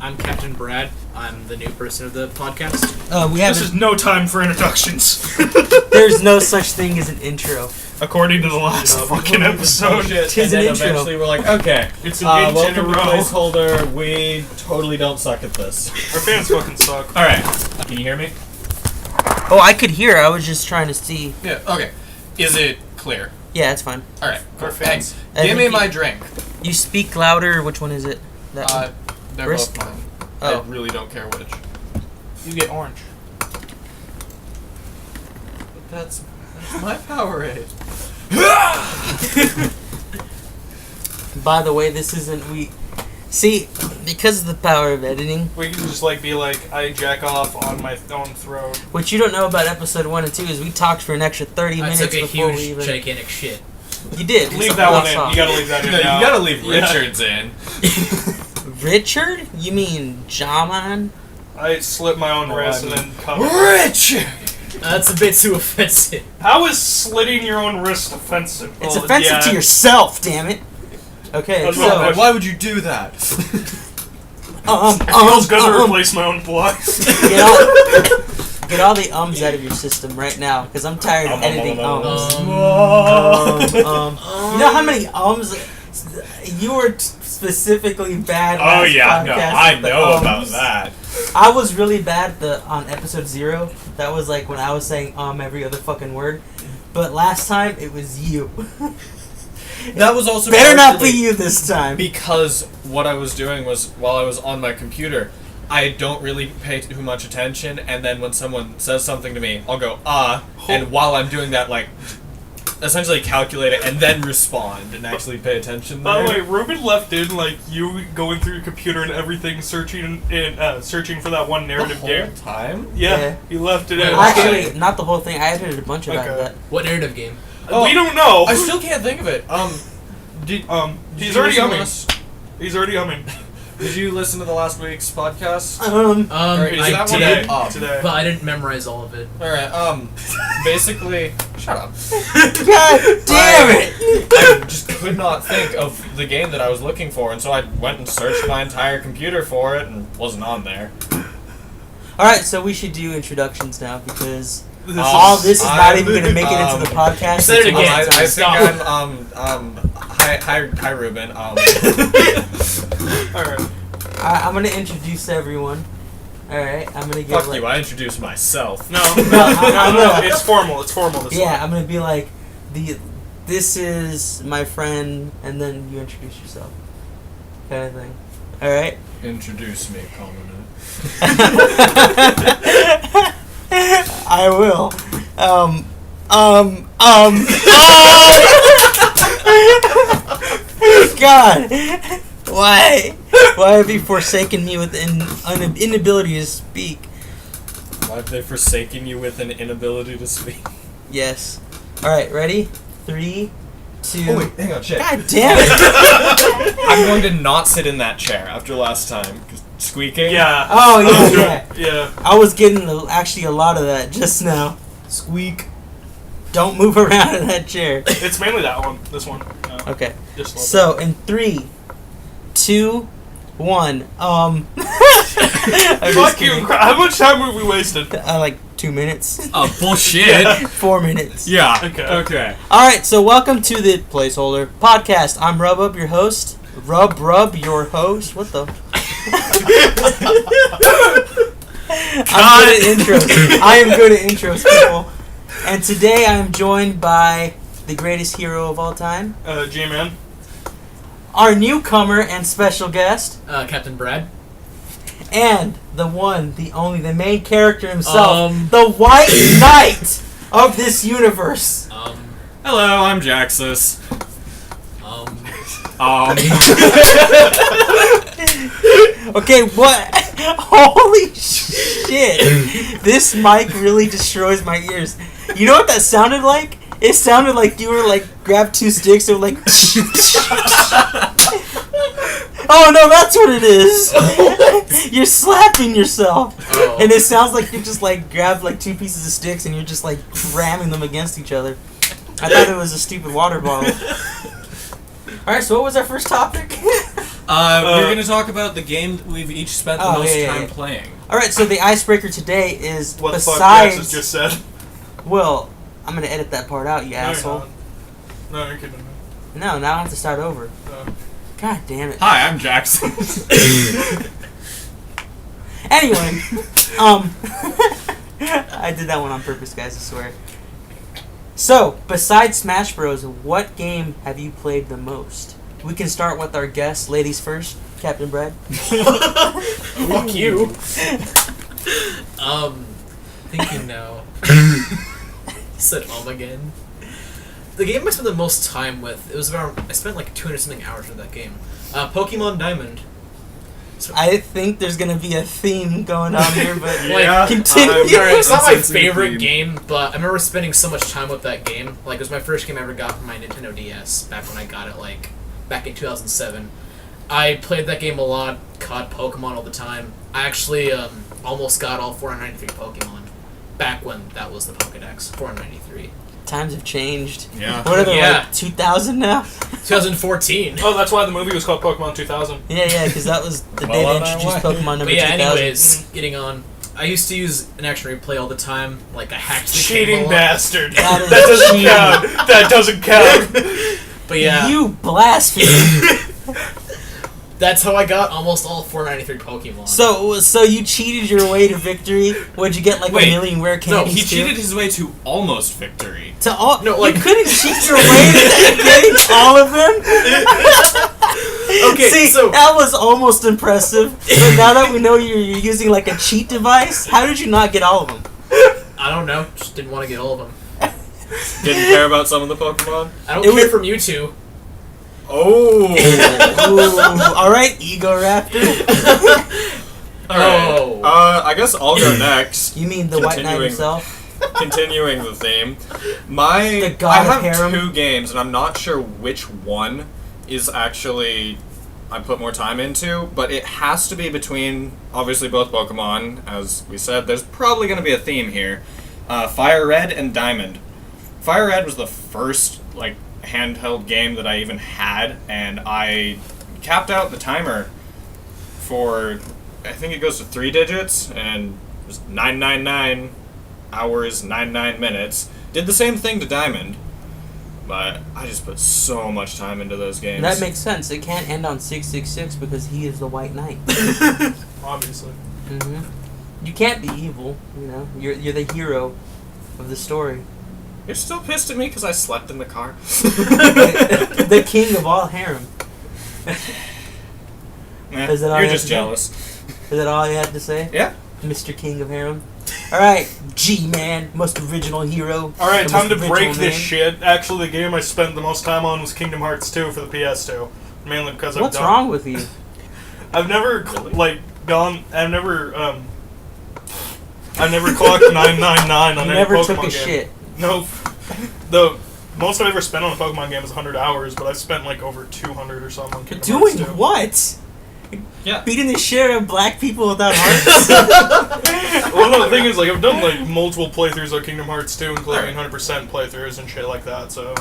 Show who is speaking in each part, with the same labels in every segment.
Speaker 1: I'm Captain Brad. I'm the new person of the podcast.
Speaker 2: This is no time for introductions.
Speaker 3: There's no such thing as an intro.
Speaker 2: According to the last fucking episode.
Speaker 3: Tis
Speaker 4: And then
Speaker 3: an intro.
Speaker 4: eventually we're like, okay,
Speaker 2: It's an inch in a
Speaker 4: welcome to
Speaker 2: row.
Speaker 4: Placeholder. We totally don't suck at this.
Speaker 2: Our fans fucking suck.
Speaker 4: Alright, can you hear me?
Speaker 3: Oh, I could hear. I was just trying to see.
Speaker 5: Yeah, okay. Is it clear?
Speaker 3: Yeah, it's fine.
Speaker 5: Alright,
Speaker 2: Our
Speaker 5: cool.
Speaker 2: fans.
Speaker 5: Thanks. Give me
Speaker 3: think
Speaker 5: my
Speaker 3: you-
Speaker 5: drink.
Speaker 3: You speak louder. Which one is it? That one?
Speaker 5: They're
Speaker 3: Brisk?
Speaker 5: both mine.
Speaker 3: Oh.
Speaker 5: I really don't care which.
Speaker 2: You get orange.
Speaker 5: But that's my Powerade.
Speaker 3: By the way, this isn't See, because of the power of editing,
Speaker 2: We can just be like, I jack off on my own throat.
Speaker 3: what you don't know about episode 1 and 2 is we talked for an extra 30
Speaker 1: I
Speaker 3: minutes
Speaker 1: took a
Speaker 3: before we
Speaker 1: huge,
Speaker 3: even.
Speaker 1: gigantic shit.
Speaker 3: You did.
Speaker 2: Leave that one in.
Speaker 3: Off.
Speaker 2: You gotta leave that in
Speaker 5: No, you
Speaker 2: now.
Speaker 5: gotta leave
Speaker 2: Yeah.
Speaker 5: Richards in.
Speaker 3: Richard? You mean Jaman?
Speaker 2: I slit my own wrist and then cut it.
Speaker 5: Richard!
Speaker 1: That's a bit too offensive.
Speaker 2: How is slitting your own wrist offensive?
Speaker 3: It's
Speaker 2: Well,
Speaker 3: offensive
Speaker 2: yeah.
Speaker 3: to yourself, damn it. Okay,
Speaker 2: That's
Speaker 3: so
Speaker 2: not
Speaker 5: Why would you do that?
Speaker 2: It feels good to replace my own blood.
Speaker 3: get all the ums out of your system right now, because I'm tired of editing ums. You know how many ums? You were specifically bad.
Speaker 4: Oh
Speaker 3: last
Speaker 4: yeah, no,
Speaker 3: podcast
Speaker 4: I
Speaker 3: with the
Speaker 4: know about
Speaker 3: ums.
Speaker 4: that.
Speaker 3: I was really bad on episode 0. That was like when I was saying every other fucking word. But last time it was you.
Speaker 5: That was also
Speaker 3: Better not be
Speaker 5: partially
Speaker 3: you this time.
Speaker 5: because what I was doing was while I was on my computer, I don't really pay too much attention, and then when someone says something to me, I'll go, and while I'm doing that, essentially calculate it and then respond and actually pay attention
Speaker 2: By the
Speaker 5: there.
Speaker 2: way, Ruben left in you going through your computer and everything, searching for that one narrative
Speaker 5: the
Speaker 2: game.
Speaker 5: whole time?
Speaker 2: Yeah, he left it in.
Speaker 3: Actually, not the whole thing. I edited a bunch of
Speaker 2: Okay.
Speaker 3: that.
Speaker 1: What narrative game?
Speaker 2: We don't know.
Speaker 5: I still can't think of it.
Speaker 2: He's
Speaker 5: you
Speaker 2: already
Speaker 5: listen to
Speaker 2: humming.
Speaker 5: last-
Speaker 2: He's already humming.
Speaker 5: Did you listen to the last week's podcast?
Speaker 3: Um,
Speaker 5: Or is
Speaker 1: I
Speaker 5: that one
Speaker 1: did,
Speaker 5: up?
Speaker 2: Today.
Speaker 1: but I didn't memorize all of it.
Speaker 5: Alright, basically, shut up.
Speaker 3: God damn it!
Speaker 5: I just could not think of the game that I was looking for, and so I went and searched my entire computer for it, and wasn't on there.
Speaker 3: Alright, so we should do introductions now, because
Speaker 2: This
Speaker 3: all this is not
Speaker 5: I'm-
Speaker 3: even going to make it into the podcast.
Speaker 1: Say it
Speaker 3: It's
Speaker 1: again.
Speaker 3: all
Speaker 5: I
Speaker 3: the time.
Speaker 5: think I'm, hi Ruben,
Speaker 2: Alright.
Speaker 3: I'm going to introduce everyone. Alright, I'm going to give
Speaker 5: fuck you, I introduced myself.
Speaker 2: No,
Speaker 3: no.
Speaker 2: It's formal. It's formal. This
Speaker 3: Yeah, I'm going to be like, this is my friend, and then you introduce yourself. Kind of thing. Alright?
Speaker 5: Introduce me, Common.
Speaker 3: I will. God, why have you forsaken me with an inability to speak?
Speaker 5: Why have they forsaken you with an inability to speak?
Speaker 3: Yes. All right, ready? 3, 2.
Speaker 5: Oh wait, hang on, shit.
Speaker 3: God damn it!
Speaker 5: I'm going to not sit in that chair after last time. 'Cause squeaking?
Speaker 2: Yeah.
Speaker 3: Oh yeah.
Speaker 2: Yeah.
Speaker 3: I was getting actually a lot of that just now.
Speaker 5: Squeak.
Speaker 3: Don't move around in that chair.
Speaker 2: It's mainly that one. This one.
Speaker 3: Okay.
Speaker 2: Just
Speaker 3: So in 3, 2, 1. I'm just
Speaker 2: Fuck you.
Speaker 3: kidding.
Speaker 2: How much time have we wasted?
Speaker 3: Like 2 minutes.
Speaker 4: Oh bullshit.
Speaker 3: 4 minutes.
Speaker 4: Yeah.
Speaker 2: Okay.
Speaker 3: Alright, so welcome to the Placeholder Podcast. I'm Rub, your host. Rub, your host. What the? I'm good at intros. I am good at intros, people. And today I am joined by the greatest hero of all time,
Speaker 2: G-Man.
Speaker 3: our newcomer and special guest,
Speaker 1: Captain Brad.
Speaker 3: and the one, the only, the main character himself,
Speaker 1: Um.
Speaker 3: the White Knight of this universe.
Speaker 4: Hello, I'm Jaxus.
Speaker 3: Okay, what? Holy shit! This mic really destroys my ears. You know what that sounded like? It sounded like you were grabbed 2 sticks and oh no, that's what it is! You're slapping yourself!
Speaker 1: Oh.
Speaker 3: And it sounds like you just grabbed 2 pieces of sticks and you're just ramming them against each other. I thought it was a stupid water bottle. Alright, so what was our first topic?
Speaker 5: We're gonna talk about the game that we've each spent the most time playing.
Speaker 3: All right, so the icebreaker today is
Speaker 2: What the fuck
Speaker 3: besides.
Speaker 2: Jax just said.
Speaker 3: Well, I'm gonna edit that part out, you asshole.
Speaker 2: No, you're kidding me.
Speaker 3: No, now I have to start over.
Speaker 2: No.
Speaker 3: God damn it.
Speaker 5: Hi, I'm Jackson.
Speaker 3: Anyway, I did that one on purpose, guys, I swear. So, besides Smash Bros, what game have you played the most? We can start with our guests. Ladies first, Captain Brad.
Speaker 1: Fuck you. Thinking now. Said again. The game I spent the most time with, it was about, I spent like 200 something hours with that game. Pokemon Diamond.
Speaker 3: I think there's gonna be a theme going on here, but
Speaker 1: Yeah.
Speaker 3: continue.
Speaker 1: Alright, it's not my
Speaker 4: Sensing
Speaker 1: favorite
Speaker 4: theme.
Speaker 1: game, but I remember spending so much time with that game. Like, it was my first game I ever got from my Nintendo DS, back when I got it, like, back in 2007. I played that game a lot, caught Pokemon all the time. I actually almost got all 493 Pokemon, back when that was the Pokedex, 493.
Speaker 3: Times have changed.
Speaker 5: Yeah.
Speaker 3: What are they,
Speaker 1: Yeah.
Speaker 3: like 2000 now?
Speaker 1: 2014.
Speaker 2: Oh, that's why the movie was called Pokemon 2000.
Speaker 3: Yeah, because that was the day
Speaker 5: Well,
Speaker 3: they
Speaker 5: on our
Speaker 3: introduced
Speaker 5: way.
Speaker 3: Pokemon number
Speaker 1: But yeah,
Speaker 3: 2000.
Speaker 1: anyways, getting on. I used to use an action replay all the time. Like, I hacked the game a
Speaker 2: Cheating
Speaker 1: lot.
Speaker 2: bastard.
Speaker 3: That is
Speaker 2: That doesn't
Speaker 3: cheating.
Speaker 2: count. That doesn't count.
Speaker 1: But yeah,
Speaker 3: You blasphemy.
Speaker 1: that's how I got almost all 493 Pokemon.
Speaker 3: So you cheated your way to victory? Would you get like
Speaker 5: Wait,
Speaker 3: a million rare
Speaker 5: No,
Speaker 3: candies
Speaker 5: he
Speaker 3: too?
Speaker 5: cheated his way to almost victory.
Speaker 3: To all?
Speaker 1: No, like-
Speaker 3: you couldn't cheat your way to getting all of them?
Speaker 1: Okay,
Speaker 3: See,
Speaker 1: so-
Speaker 3: that was almost impressive. But now that we know you're using like a cheat device, how did you not get all of them?
Speaker 1: I don't know. Just didn't want to get all of them.
Speaker 5: Didn't care about some of the Pokemon.
Speaker 1: I don't
Speaker 3: It
Speaker 1: care
Speaker 3: was-
Speaker 1: for Mewtwo.
Speaker 5: Oh.
Speaker 3: Ooh, all right, Egoraptor.
Speaker 5: Alright.
Speaker 1: Oh.
Speaker 5: I guess I'll go next.
Speaker 3: You mean the White Knight
Speaker 5: Continuing.
Speaker 3: himself?
Speaker 5: Continuing the theme.
Speaker 3: The
Speaker 5: I
Speaker 3: god of
Speaker 5: have
Speaker 3: harem.
Speaker 5: 2 games, and I'm not sure which one is actually I put more time into, but it has to be between, obviously, both Pokemon. As we said, there's probably going to be a theme here. Fire Red and Diamond. Fire Red was the first, like, handheld game that I even had, and I capped out the timer for, I think it goes to 3 digits, and it was 999 hours, 99 minutes. Did the same thing to Diamond, but I just put so much time into those games.
Speaker 3: That makes sense. It can't end on 666 because he is the White Knight.
Speaker 2: Obviously.
Speaker 3: hmm You can't be evil. You know, you're the hero of the story.
Speaker 5: You're still pissed at me because I slept in the car?
Speaker 3: The king of all harem.
Speaker 5: Eh,
Speaker 3: Is that all
Speaker 5: you're
Speaker 3: you
Speaker 5: just
Speaker 3: have to
Speaker 5: jealous.
Speaker 3: Is that all you had to say,
Speaker 5: Yeah.
Speaker 3: Mr. King of harem? All right, G-Man, most original hero.
Speaker 2: Alright,
Speaker 3: the
Speaker 2: time
Speaker 3: most
Speaker 2: to break
Speaker 3: original
Speaker 2: this
Speaker 3: name.
Speaker 2: shit. Actually, the game I spent the most time on was Kingdom Hearts 2 for the PS2. Mainly because
Speaker 3: What's wrong with you?
Speaker 2: I've never, I've never clocked 999 on
Speaker 3: You
Speaker 2: any
Speaker 3: never
Speaker 2: Pokemon
Speaker 3: took a
Speaker 2: game.
Speaker 3: shit.
Speaker 2: No. The most I've ever spent on a Pokemon game is 100 hours, but I've spent like over 200 or something on Kingdom
Speaker 3: Doing
Speaker 2: Hearts 2.
Speaker 3: what?
Speaker 5: Yeah.
Speaker 3: Beating the shit out of black people without hearts?
Speaker 2: Well, no, the thing is, like, I've done like multiple playthroughs of Kingdom Hearts 2, including
Speaker 5: Alright.
Speaker 2: 100% playthroughs and shit like that, so...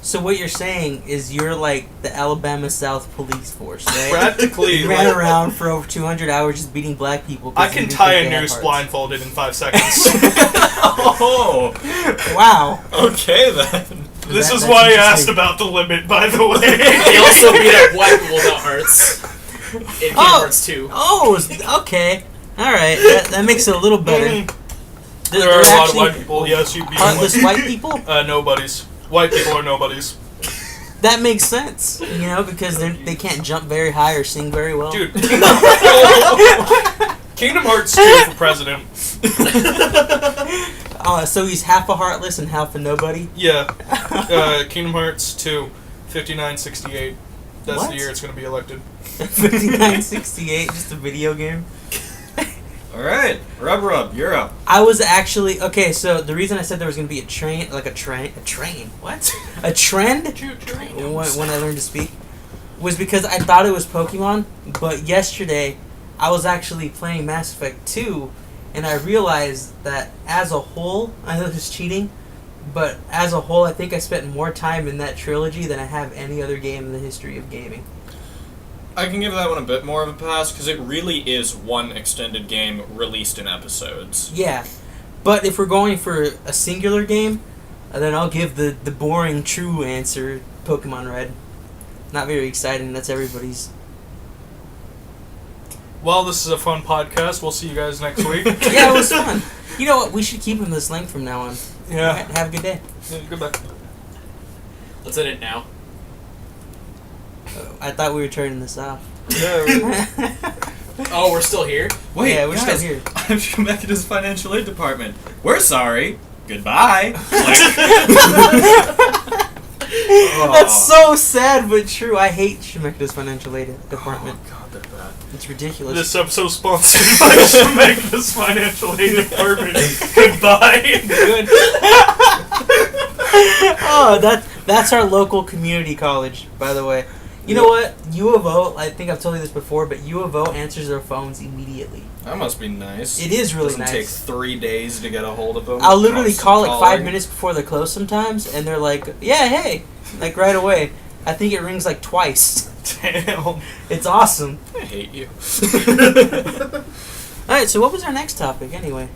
Speaker 3: So what you're saying is you're like the Alabama South Police Force, right?
Speaker 2: Practically,
Speaker 3: You ran
Speaker 2: like,
Speaker 3: around for over 200 hours just beating black people. 'cause
Speaker 2: I
Speaker 3: you
Speaker 2: can
Speaker 3: didn't
Speaker 2: tie
Speaker 3: think
Speaker 2: a
Speaker 3: they had
Speaker 2: noose
Speaker 3: hearts.
Speaker 2: blindfolded in 5 seconds.
Speaker 5: Oh.
Speaker 3: Wow.
Speaker 5: Okay then.
Speaker 2: This
Speaker 3: That-
Speaker 2: is
Speaker 3: that's
Speaker 2: why I
Speaker 3: interesting.
Speaker 2: asked about the limit, by the way.
Speaker 1: They also beat up white people without hearts. In Kingdom Hearts 2.
Speaker 3: Oh, okay. Alright, that makes it a little better.
Speaker 2: There are a lot of white people, yes, you beat them
Speaker 3: Heartless
Speaker 2: with-
Speaker 3: white people?
Speaker 2: nobodies. White people are nobodies.
Speaker 3: That makes sense, you know, because they can't jump very high or sing very well.
Speaker 2: Dude, Kingdom Hearts 2 for president.
Speaker 3: So he's half a heartless and half a nobody?
Speaker 2: Yeah. Kingdom Hearts 2, 5968. That's
Speaker 3: What?
Speaker 2: the year it's going to be elected.
Speaker 3: 5968, just a video game?
Speaker 5: Alright. Rub, you're up.
Speaker 3: I was actually okay. So the reason I said there was gonna be a train, what? A trend when I learned to speak was because I thought it was Pokemon, but yesterday I was actually playing Mass Effect 2, and I realized that as a whole, I know this is cheating, but as a whole, I think I spent more time in that trilogy than I have any other game in the history of gaming.
Speaker 5: I can give that one a bit more of a pass because it really is one extended game released in episodes.
Speaker 3: Yeah, but if we're going for a singular game, then I'll give the boring true answer, Pokemon Red. Not very exciting. That's everybody's.
Speaker 2: Well, this is a fun podcast. We'll see you guys next week.
Speaker 3: Yeah, it was fun. You know what? We should keep them this length from now on.
Speaker 2: Yeah.
Speaker 3: Alright, have a good day.
Speaker 2: Yeah, goodbye.
Speaker 1: Let's end it now.
Speaker 3: I thought we were turning this off.
Speaker 2: Yeah.
Speaker 1: Oh, we're still here?
Speaker 5: Wait,
Speaker 3: Yeah, we're
Speaker 5: guys,
Speaker 3: still here.
Speaker 5: I'm Shemekita's financial aid department. We're sorry. Goodbye.
Speaker 3: That's so sad but true. I hate Shemekita's financial aid department.
Speaker 5: Oh, God, they're bad.
Speaker 3: It's ridiculous.
Speaker 2: This episode sponsored by Shemekita's financial aid department. Goodbye.
Speaker 3: Good. Oh, that's our local community college, by the way. You know what? U of O, I think I've told you this before, but U of O answers their phones immediately.
Speaker 5: That must be nice.
Speaker 3: It is really
Speaker 5: Doesn't
Speaker 3: nice.
Speaker 5: take 3 days to get a hold of them.
Speaker 3: I'll literally
Speaker 5: Constant
Speaker 3: call like 5
Speaker 5: calling.
Speaker 3: minutes before they close sometimes, and they're like, yeah, hey, like right away. I think it rings like twice.
Speaker 2: Damn.
Speaker 3: It's awesome.
Speaker 5: I hate you.
Speaker 3: Alright, so what was our next topic anyway?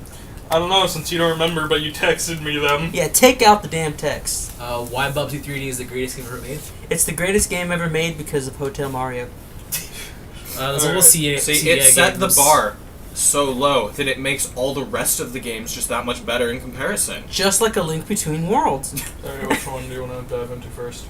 Speaker 2: I don't know since you don't remember, but you texted me them.
Speaker 3: Yeah, take out the damn text.
Speaker 1: Why Bubsy 3D is the greatest game ever made?
Speaker 3: It's the greatest game ever made because of Hotel Mario.
Speaker 1: There's a little
Speaker 5: See,
Speaker 1: CA
Speaker 5: it set the
Speaker 1: games.
Speaker 5: bar so low that it makes all the rest of the games just that much better in comparison.
Speaker 3: Just like A Link Between Worlds.
Speaker 2: Alright, which one do you want to dive into first?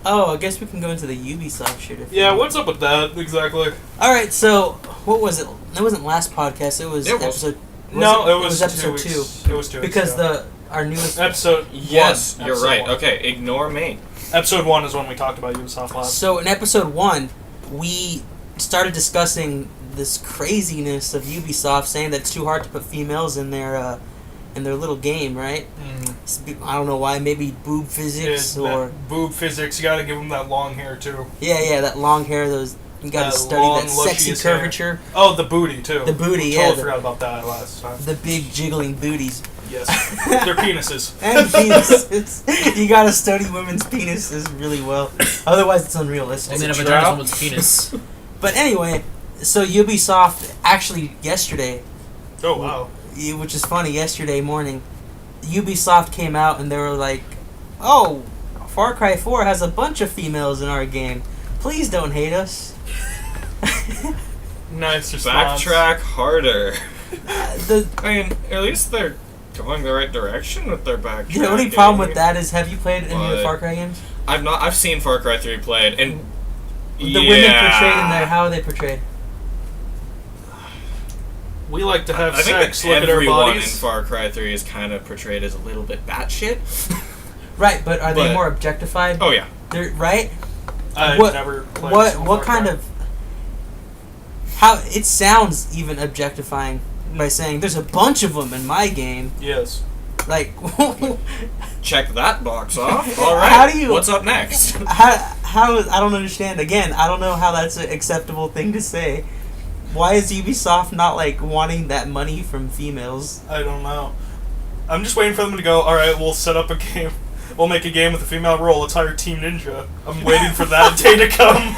Speaker 3: Oh, I guess we can go into the Ubisoft shit. If
Speaker 2: Yeah, what's up with that exactly?
Speaker 3: Alright, so, what was it? It wasn't last podcast, it was
Speaker 5: It was.
Speaker 3: episode...
Speaker 2: It was
Speaker 3: episode
Speaker 2: 2
Speaker 3: 2.
Speaker 2: weeks. It was 2 weeks
Speaker 3: Because
Speaker 2: ago.
Speaker 3: our newest...
Speaker 2: Episode
Speaker 5: Yes,
Speaker 2: 1.
Speaker 5: you're
Speaker 2: Episode
Speaker 5: right.
Speaker 2: 1.
Speaker 5: Okay, ignore me.
Speaker 2: Episode 1 is when we talked about Ubisoft last.
Speaker 3: So in episode 1, we started discussing this craziness of Ubisoft, saying that it's too hard to put females in their little game, right? I don't know why, maybe boob physics or...
Speaker 2: boob physics, you gotta give them that long hair too.
Speaker 3: Yeah, that long hair, those... You gotta
Speaker 2: That
Speaker 3: study
Speaker 2: long,
Speaker 3: that sexy
Speaker 2: luscious hair.
Speaker 3: curvature.
Speaker 2: Oh, the booty too.
Speaker 3: The booty,
Speaker 2: We
Speaker 3: yeah.
Speaker 2: Totally forgot about that last time.
Speaker 3: The big jiggling booties.
Speaker 2: Yes. Their penises.
Speaker 3: And penises. You gotta study women's penises really well. Otherwise, it's unrealistic.
Speaker 1: And then a
Speaker 2: it
Speaker 1: vagina
Speaker 2: trout?
Speaker 1: is someone's penis.
Speaker 3: But anyway, so Ubisoft, actually yesterday,
Speaker 2: Oh, wow.
Speaker 3: which is funny, yesterday morning, Ubisoft came out and they were like, oh, Far Cry 4 has a bunch of females in our game. Please don't hate us.
Speaker 2: Nice response.
Speaker 5: Backtrack harder.
Speaker 3: The
Speaker 5: I mean, at least they're going the right direction with their backtracking.
Speaker 3: The only problem with that is, have you played any of the
Speaker 5: What?
Speaker 3: Far Cry games?
Speaker 5: I've seen Far Cry 3 played, and
Speaker 3: The women portrayed in there, how are they portrayed?
Speaker 2: We like to have
Speaker 5: I think
Speaker 2: sex,
Speaker 5: that
Speaker 2: look at our
Speaker 5: everyone in
Speaker 2: bodies.
Speaker 5: Far Cry 3 is kind of portrayed as a little bit batshit.
Speaker 3: Right, but are they
Speaker 5: But-
Speaker 3: more objectified?
Speaker 5: Oh yeah.
Speaker 3: They're, right?
Speaker 2: I've
Speaker 3: what-
Speaker 2: never played
Speaker 3: What
Speaker 2: some
Speaker 3: what
Speaker 2: Far
Speaker 3: kind
Speaker 2: Cry.
Speaker 3: of... How it sounds even objectifying by saying there's a bunch of them in my game.
Speaker 2: Yes.
Speaker 3: Like,
Speaker 5: Check that box off. All right.
Speaker 3: How do you-
Speaker 5: What's up next?
Speaker 3: how I don't understand. Again, I don't know how that's an acceptable thing to say. Why is Ubisoft not like wanting that money from females?
Speaker 2: I don't know. I'm just waiting for them to go, alright, we'll set up a game. We'll make a game with a female role. Let's hire Team Ninja. I'm waiting for that day to come.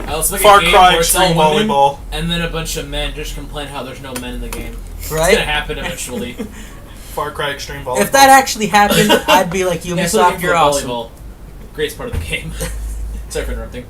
Speaker 1: Let's make
Speaker 2: Far
Speaker 1: a game
Speaker 2: Cry
Speaker 1: where it's all
Speaker 2: Extreme
Speaker 1: women,
Speaker 2: Volleyball.
Speaker 1: and then a bunch of men just complain how there's no men in the game. It's
Speaker 3: Right?
Speaker 1: gonna happen eventually.
Speaker 2: Far Cry Extreme Volleyball.
Speaker 3: If that actually happened, I'd be like,
Speaker 1: Yeah, so
Speaker 3: Ubisoft, you're awesome.
Speaker 1: volleyball. Greatest part of the game. Sorry for interrupting.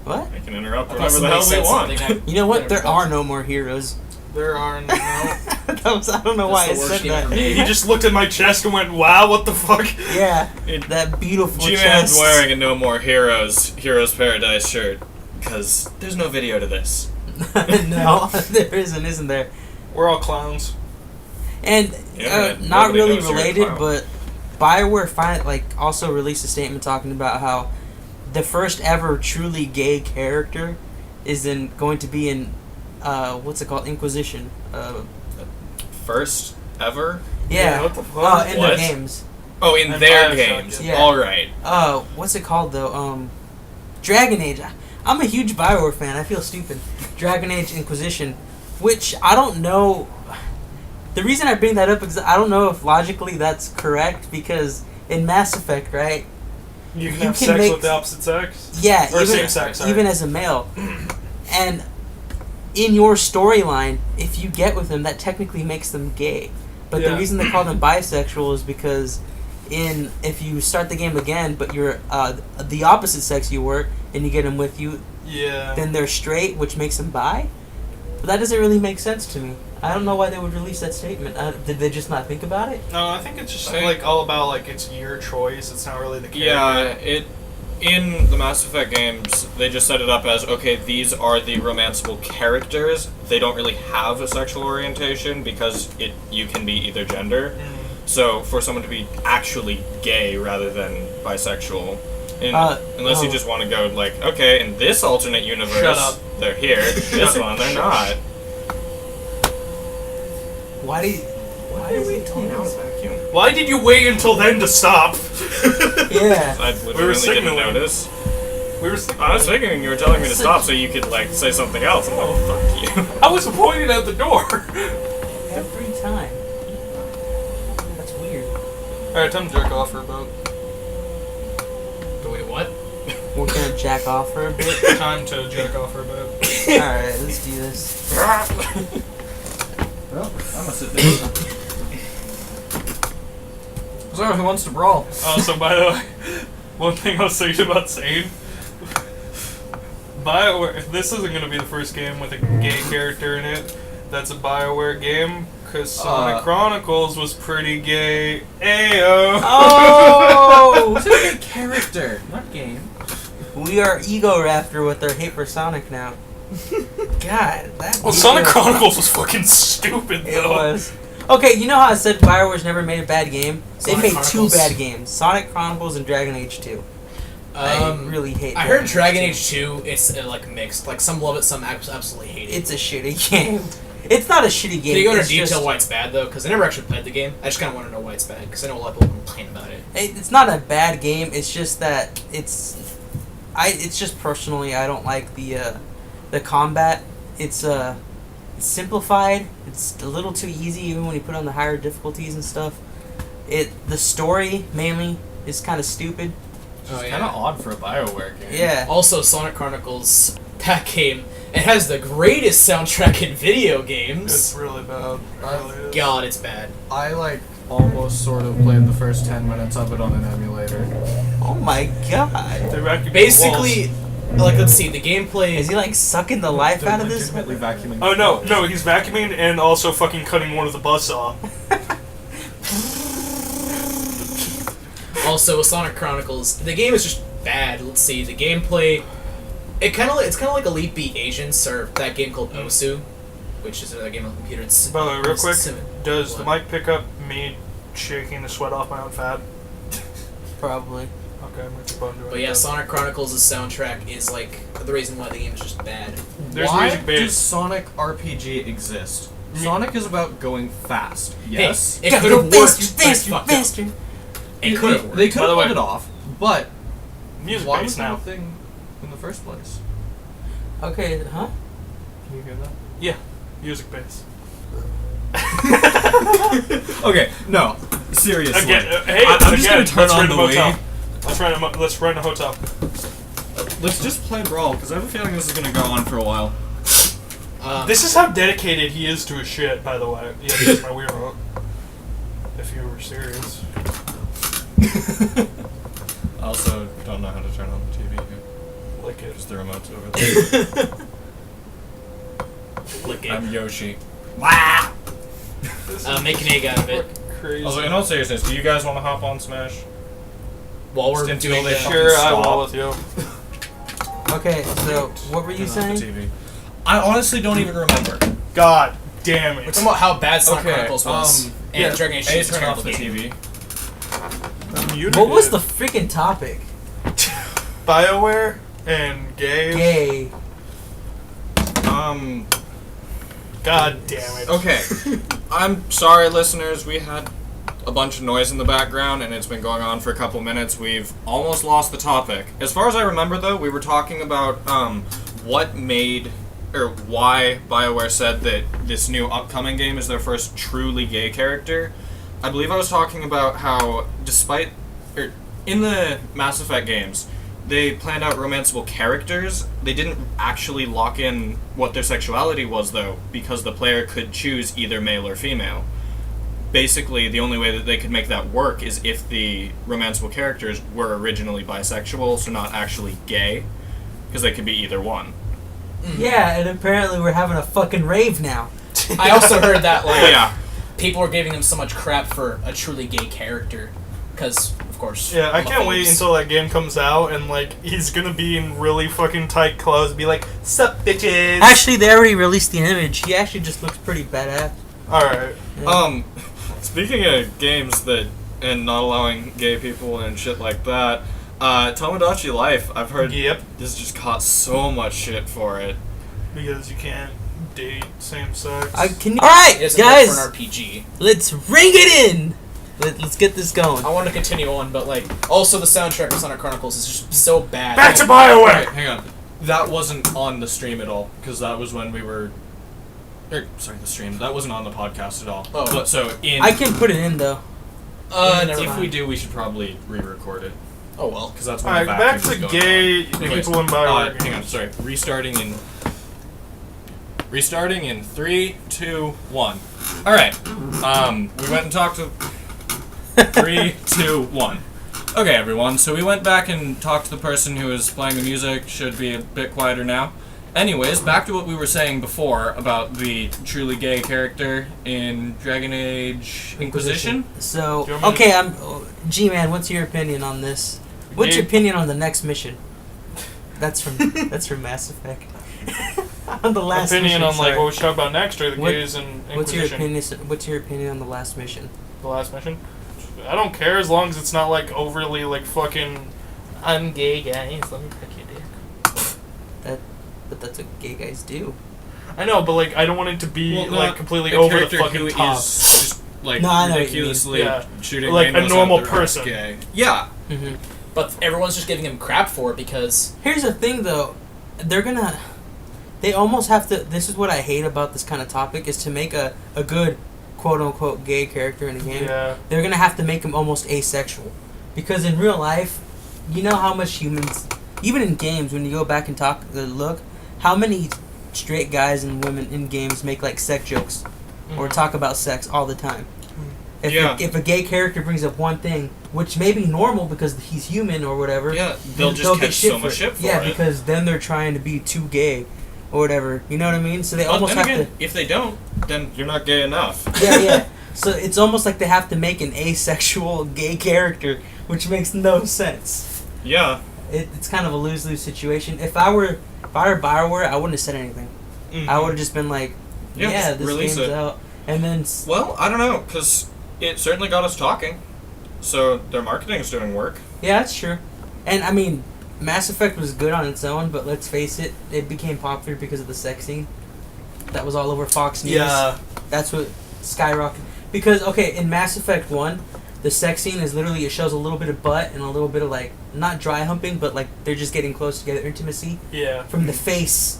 Speaker 3: What?
Speaker 5: I can interrupt
Speaker 1: I thought
Speaker 5: whatever the hell
Speaker 1: somebody
Speaker 5: we
Speaker 1: said
Speaker 5: want.
Speaker 1: something.
Speaker 3: You know what? There are no more heroes.
Speaker 2: There are no...
Speaker 3: I don't know why I
Speaker 1: That's the worst
Speaker 3: said
Speaker 1: game ever
Speaker 3: that.
Speaker 1: made.
Speaker 2: He just looked at my chest and went, wow, what the fuck?
Speaker 3: Yeah,
Speaker 5: It-
Speaker 3: that beautiful
Speaker 5: G-Man's
Speaker 3: chest.
Speaker 5: wearing a No More Heroes Paradise shirt because there's no video to this.
Speaker 3: No, there isn't there?
Speaker 2: We're all clowns.
Speaker 3: And
Speaker 5: Yeah,
Speaker 3: not
Speaker 5: nobody
Speaker 3: really
Speaker 5: knows you're a
Speaker 3: related,
Speaker 5: clown.
Speaker 3: but Bioware also released a statement talking about how the first ever truly gay character is going to be in what's it called, Inquisition.
Speaker 5: First ever?
Speaker 3: Yeah,
Speaker 2: what the fuck?
Speaker 3: in
Speaker 5: What?
Speaker 3: their games.
Speaker 5: Oh, in
Speaker 2: And
Speaker 5: their
Speaker 2: Bioshock,
Speaker 5: games.
Speaker 3: yeah.
Speaker 5: All right.
Speaker 3: What's it called though? Dragon Age. I'm a huge Bioware fan. I feel stupid. Dragon Age Inquisition, which I don't know. The reason I bring that up is I don't know if logically that's correct, because in Mass Effect, right?
Speaker 2: You can
Speaker 3: You
Speaker 2: have
Speaker 3: can
Speaker 2: sex
Speaker 3: make-
Speaker 2: with the opposite sex?
Speaker 3: Yeah,
Speaker 2: Or
Speaker 3: even,
Speaker 2: same sex, sorry.
Speaker 3: even as a male. And in your storyline, if you get with them, that technically makes them gay. But the
Speaker 2: Yeah.
Speaker 3: reason they call them bisexual is because if you start the game again, but you're the opposite sex you were, and you get them with you,
Speaker 2: Yeah.
Speaker 3: then they're straight, which makes them bi. But that doesn't really make sense to me. I don't know why they would release that statement. Did they just not think about it?
Speaker 2: No, I think it's just
Speaker 5: I-
Speaker 2: like all about like it's your choice. It's not really the character.
Speaker 5: Yeah, in the Mass Effect games, they just set it up as, okay, these are the romanceable characters. They don't really have a sexual orientation because you can be either gender. So for someone to be actually gay rather than bisexual, unless you just want to go like, okay, in this alternate universe,
Speaker 2: Shut up.
Speaker 5: they're here. This one, they're not.
Speaker 3: Why did we tell
Speaker 5: Now
Speaker 3: us?
Speaker 5: vacuum.
Speaker 2: Why did you wait until then to stop?
Speaker 3: Yeah.
Speaker 5: I literally didn't
Speaker 2: signaling.
Speaker 5: notice.
Speaker 2: We were thinking.
Speaker 5: I was thinking you were telling me to stop so you could like say something else. I'm like, fuck you.
Speaker 2: I was pointing at the door.
Speaker 3: Every time. That's weird.
Speaker 2: Alright, time to jerk off for a bit.
Speaker 1: Wait, what?
Speaker 3: We're gonna jack off for a bit.
Speaker 2: Time to jerk off for a bit.
Speaker 3: Alright, let's do this.
Speaker 4: Well, I'm gonna sit there. So, who wants to brawl?
Speaker 2: Oh, so by the way, one thing I was thinking about saying, BioWare, this isn't going to be the first game with a gay character in it that's a BioWare game, because Sonic Chronicles was pretty gay. Ayo!
Speaker 3: Oh!
Speaker 4: It's a good character, not game.
Speaker 3: We are Egoraptor with our hate for Sonic now. God, that
Speaker 2: Well, Sonic Chronicles was fucking stupid,
Speaker 3: It
Speaker 2: though.
Speaker 3: was. Okay, you know how I said BioWare's never made a bad game? They
Speaker 1: Sonic
Speaker 3: made
Speaker 1: Chronicles.
Speaker 3: two bad games. Sonic Chronicles and Dragon Age 2. I really hate
Speaker 1: I heard Dragon Age 2, it's like mixed. Like some love it, some absolutely hate it.
Speaker 3: It's a shitty game. It's not a shitty game.
Speaker 1: Can you go into
Speaker 3: it's
Speaker 1: detail
Speaker 3: just-
Speaker 1: why it's bad though? Because I never actually played the game. I just kind of want to know why it's bad because I know a lot of people complain about it.
Speaker 3: It's not a bad game. It's just that it's just personally I don't like the combat. It's simplified. It's a little too easy even when you put on the higher difficulties and stuff. The story mainly is kind of stupid.
Speaker 1: Oh,
Speaker 4: Kind of odd for a BioWare game.
Speaker 3: Yeah.
Speaker 1: Also, Sonic Chronicles, that game, it has the greatest soundtrack in video
Speaker 2: It's
Speaker 1: games.
Speaker 2: really bad. It really is.
Speaker 1: God, it's bad.
Speaker 4: I like almost sort of played the first 10 minutes of it on an emulator.
Speaker 3: Oh my god.
Speaker 2: They vacuumed
Speaker 1: Basically, like, let's see, the gameplay
Speaker 3: Is he like sucking the life
Speaker 4: They're
Speaker 3: out of this?
Speaker 4: legitimately vacuuming.
Speaker 2: the walls. Oh, no, he's vacuuming and also fucking cutting one with a buzzsaw.
Speaker 1: Also, with Sonic Chronicles, the game is just bad. Let's see, the gameplay, it's kind of like Elite Beat Asians, or that game called Osu, which is another game on the computer. It's,
Speaker 2: By the way, real quick, does the
Speaker 1: What?
Speaker 2: mic pick up me shaking the sweat off my own fat?
Speaker 3: Probably.
Speaker 2: Okay, I'm gonna keep on doing
Speaker 1: But yeah,
Speaker 2: that.
Speaker 1: Sonic Chronicles' soundtrack is like the reason why the game is just bad.
Speaker 2: There's
Speaker 4: Why
Speaker 2: music
Speaker 4: does
Speaker 2: based.
Speaker 4: Sonic RPG exist? Sonic is about going fast. Yes.
Speaker 1: Hey, it
Speaker 3: Gotta
Speaker 1: could
Speaker 3: go
Speaker 1: have worked,
Speaker 3: faster,
Speaker 1: but it's
Speaker 3: faster,
Speaker 1: fucked up.
Speaker 3: faster.
Speaker 1: It could have worked.
Speaker 4: They could
Speaker 2: By the
Speaker 4: have
Speaker 2: way-
Speaker 4: pulled it off, but
Speaker 2: Music
Speaker 4: why was
Speaker 2: based
Speaker 4: that
Speaker 2: now.
Speaker 4: a thing in the first place?
Speaker 3: Okay, huh?
Speaker 4: Can you hear that?
Speaker 2: Yeah, music based.
Speaker 4: Okay, no. Seriously.
Speaker 2: Again, hey,
Speaker 4: I'm just
Speaker 2: again,
Speaker 4: gonna turn
Speaker 2: let's
Speaker 4: on
Speaker 2: rent
Speaker 4: the
Speaker 2: a motel.
Speaker 4: Wii.
Speaker 2: Let's rent a hotel.
Speaker 4: Let's just play Brawl, because I have a feeling this is going to go on for a while.
Speaker 2: This is how dedicated he is to his shit, by the way. Yeah, that's my Wii remote. If you were serious.
Speaker 5: I also don't know how to turn on the TV here.
Speaker 2: Like it.
Speaker 5: Just the remote's over there.
Speaker 1: Lick it.
Speaker 5: I'm Yoshi.
Speaker 1: Make an egg out of it.
Speaker 2: Crazy.
Speaker 5: Also, in all seriousness, do you guys want to hop on Smash?
Speaker 1: While we're
Speaker 5: Just until
Speaker 1: doing
Speaker 5: they
Speaker 1: that.
Speaker 2: Sure, I
Speaker 5: Stop.
Speaker 2: will with you.
Speaker 3: Okay, so what were you
Speaker 5: Turn off the
Speaker 3: saying?
Speaker 5: TV. I honestly don't even remember.
Speaker 2: God damn
Speaker 1: We're
Speaker 2: it.
Speaker 1: talking about how bad Sonic
Speaker 5: Okay,
Speaker 1: Chronicles was. And
Speaker 2: yeah,
Speaker 1: Dragon Age 2
Speaker 5: A,
Speaker 1: is a
Speaker 5: turn off
Speaker 1: terrible
Speaker 5: the
Speaker 1: game.
Speaker 5: TV.
Speaker 3: What was the freaking topic?
Speaker 2: BioWare and gay.
Speaker 3: Gay.
Speaker 2: God damn it.
Speaker 5: Okay. I'm sorry, listeners. We had a bunch of noise in the background, and it's been going on for a couple minutes. We've almost lost the topic. As far as I remember, though, we were talking about what made or why BioWare said that this new upcoming game is their first truly gay character. I believe I was talking about how, despite or in the Mass Effect games, they planned out romanceable characters. They didn't actually lock in what their sexuality was, though, because the player could choose either male or female. Basically, the only way that they could make that work is if the romanceable characters were originally bisexual, so not actually gay, because they could be either one.
Speaker 3: Yeah, and apparently we're having a fucking rave now.
Speaker 1: I also heard that
Speaker 5: Yeah.
Speaker 1: people were giving him so much crap for a truly gay character, because of course.
Speaker 2: Yeah, I can't wait
Speaker 1: homophobes.
Speaker 2: until that game comes out and he's gonna be in really fucking tight clothes, be like, "Sup, bitches."
Speaker 3: Actually, they already released the image. He actually just looks pretty badass.
Speaker 2: All right.
Speaker 3: Yeah.
Speaker 5: Speaking of games that and not allowing gay people and shit like that, Tomodachi Life, I've heard
Speaker 2: Yep.
Speaker 5: this just caught so much shit for it.
Speaker 2: Because you can't date same sex.
Speaker 3: All right,
Speaker 1: It isn't meant
Speaker 3: guys,
Speaker 1: for an RPG.
Speaker 3: let's ring it in. Let's get this going.
Speaker 1: I want to continue on, but also the soundtrack of Sonic Chronicles is just so bad.
Speaker 2: Back to BioWare.
Speaker 5: Alright, hang on. That wasn't on the stream at all, because that was when we were... the stream. That wasn't on the podcast at all.
Speaker 1: Oh.
Speaker 5: But so in...
Speaker 3: I can put it in though.
Speaker 1: Never
Speaker 5: if
Speaker 1: mind.
Speaker 5: we do, we should probably re-record it,
Speaker 1: Oh well.
Speaker 5: because that's when
Speaker 2: All right,
Speaker 5: the
Speaker 2: back
Speaker 5: vacuum
Speaker 2: to
Speaker 5: is going
Speaker 2: gay
Speaker 5: on. Anyways,
Speaker 2: people in BioWare.
Speaker 5: hang on, sorry. Restarting in 3, 2, 1. Alright. We went and talked to... 3, 2, 1. Okay, everyone, so we went back and talked to the person who was playing the music. Should be a bit quieter now. Anyways, back to what we were saying before about the truly gay character in Dragon Age Inquisition.
Speaker 3: So,
Speaker 2: Do you want me
Speaker 3: okay, G-Man, what's your opinion on this? What's your opinion on the next mission? That's from Mass Effect. On the last
Speaker 2: Opinion
Speaker 3: mission,
Speaker 2: on
Speaker 3: sorry.
Speaker 2: what we should talk about next, or the
Speaker 3: What-
Speaker 2: gays and
Speaker 3: What's your
Speaker 2: Inquisition?
Speaker 3: opinion? What's your opinion on the last mission?
Speaker 2: The last mission. I don't care as long as it's not overly fucking. I'm gay, guys. Let me pick your dick.
Speaker 3: But that's what gay guys do.
Speaker 2: I know, but I don't want it to be
Speaker 5: Well, not
Speaker 2: completely
Speaker 5: a
Speaker 2: over the
Speaker 5: character
Speaker 2: fucking
Speaker 5: who
Speaker 2: top.
Speaker 5: is just
Speaker 3: No, I know what you mean.
Speaker 5: ridiculously
Speaker 2: Yeah.
Speaker 5: shooting
Speaker 2: Like a
Speaker 5: rainbows
Speaker 2: normal
Speaker 5: out their arse
Speaker 2: person.
Speaker 5: gay. Yeah.
Speaker 3: Mm-hmm.
Speaker 1: But everyone's just giving him crap for it because
Speaker 3: Here's the thing, though. They almost have to... This is what I hate about this kind of topic, is to make a good quote-unquote gay character in a game.
Speaker 2: Yeah.
Speaker 3: They're going to have to make him almost asexual. Because in real life, you know how much humans... Even in games, when you go back and look, how many straight guys and women in games make, sex jokes or talk about sex all the time? If a gay character brings up one thing, which may be normal because he's human or whatever,
Speaker 5: Yeah, they'll
Speaker 3: then
Speaker 5: just
Speaker 3: get
Speaker 5: catch so
Speaker 3: for
Speaker 5: much
Speaker 3: it.
Speaker 5: shit for
Speaker 3: Yeah,
Speaker 5: it.
Speaker 3: because then they're trying to be too gay or whatever. You know what I mean? So they
Speaker 5: But
Speaker 3: almost
Speaker 5: then
Speaker 3: have
Speaker 5: again, if they don't, then you're not gay enough.
Speaker 3: to... Yeah. So it's almost like they have to make an asexual gay character, which makes no sense.
Speaker 5: Yeah.
Speaker 3: It's kind of a lose-lose situation. If I were BioWare, I wouldn't have said anything.
Speaker 2: Mhm.
Speaker 3: I would have just been like,
Speaker 5: Yeah,
Speaker 3: yeah,
Speaker 5: just
Speaker 3: this
Speaker 5: release
Speaker 3: game's
Speaker 5: it.
Speaker 3: out. And then...
Speaker 5: Well, I don't know, because it certainly got us talking. So their marketing is doing work.
Speaker 3: Yeah, that's true. And, I mean, Mass Effect was good on its own, but let's face it, it became popular because of the sex scene. That was all over Fox News.
Speaker 2: Yeah.
Speaker 3: That's what skyrocketed. Because, okay, in Mass Effect 1, the sex scene is literally, it shows a little bit of butt and a little bit of, not dry humping, but, they're just getting close together, intimacy.
Speaker 2: Yeah.
Speaker 3: From the face,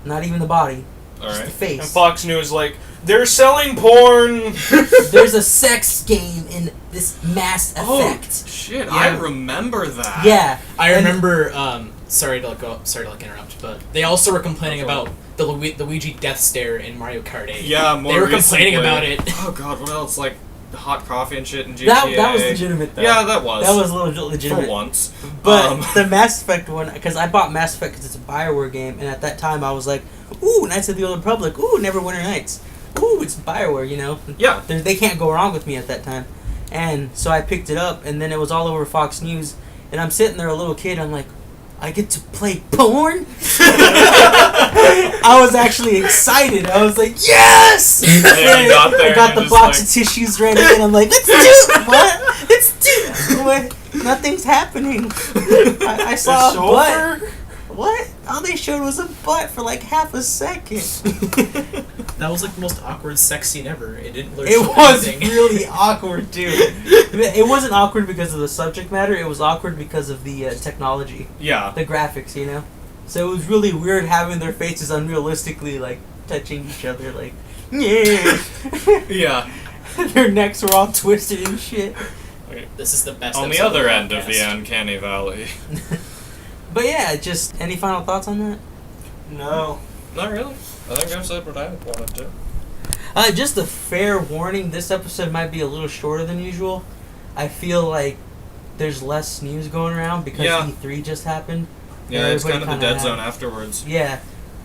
Speaker 3: not even the body, just the
Speaker 5: Alright.
Speaker 3: face.
Speaker 2: And Fox News they're selling porn.
Speaker 3: There's a sex game in this Mass Effect.
Speaker 5: Shit,
Speaker 1: Yeah.
Speaker 5: I remember that.
Speaker 3: Yeah.
Speaker 1: I
Speaker 3: And-
Speaker 1: remember. Sorry to interrupt, but they also were complaining about the Luigi death stare in Mario Kart 8.
Speaker 5: Yeah, more
Speaker 1: They were complaining
Speaker 5: recently.
Speaker 1: about it.
Speaker 5: Oh god, what else? Hot coffee and shit in GTA.
Speaker 3: That was legitimate, though.
Speaker 5: Yeah, that was.
Speaker 3: That was a little legitimate.
Speaker 5: For once.
Speaker 3: But the Mass Effect one, because I bought Mass Effect because it's a BioWare game, and at that time I was like, ooh, Knights of the Old Republic, ooh, Neverwinter Nights, ooh, it's BioWare, you know?
Speaker 5: Yeah.
Speaker 3: They can't go wrong with me at that time. And so I picked it up, and then it was all over Fox News, and I'm sitting there, a little kid, I'm like, I get to play porn? I was actually excited. I was like, yes!
Speaker 5: And then you got there
Speaker 3: I got
Speaker 5: and
Speaker 3: the
Speaker 5: just
Speaker 3: box of tissues ready, and I'm like, let's do it! What? Let's do it! What? Nothing's happening. I saw a butt. What? All they showed was a butt for half a second.
Speaker 1: That was the most awkward sex scene ever. It didn't really
Speaker 3: It
Speaker 1: show
Speaker 3: was
Speaker 1: anything.
Speaker 3: really awkward, dude. It wasn't awkward because of the subject matter. It was awkward because of the technology,
Speaker 5: Yeah.
Speaker 3: the graphics, you know. So it was really weird having their faces unrealistically touching each other, yeah.
Speaker 5: Yeah.
Speaker 3: Their necks were all twisted and shit.
Speaker 1: This is the best.
Speaker 5: On the
Speaker 1: episode
Speaker 5: other
Speaker 1: the
Speaker 5: end of the
Speaker 1: podcast.
Speaker 5: uncanny valley.
Speaker 3: But yeah, just any final thoughts on that?
Speaker 2: No.
Speaker 5: Not really. I think I've said what I wanted to.
Speaker 3: Just a fair warning, this episode might be a little shorter than usual. I feel like there's less news going around because
Speaker 5: Yeah.
Speaker 3: E3 just happened.
Speaker 5: Yeah, it's kind
Speaker 3: Everybody
Speaker 5: of the
Speaker 3: kinda
Speaker 5: dead zone afterwards.
Speaker 3: Yeah.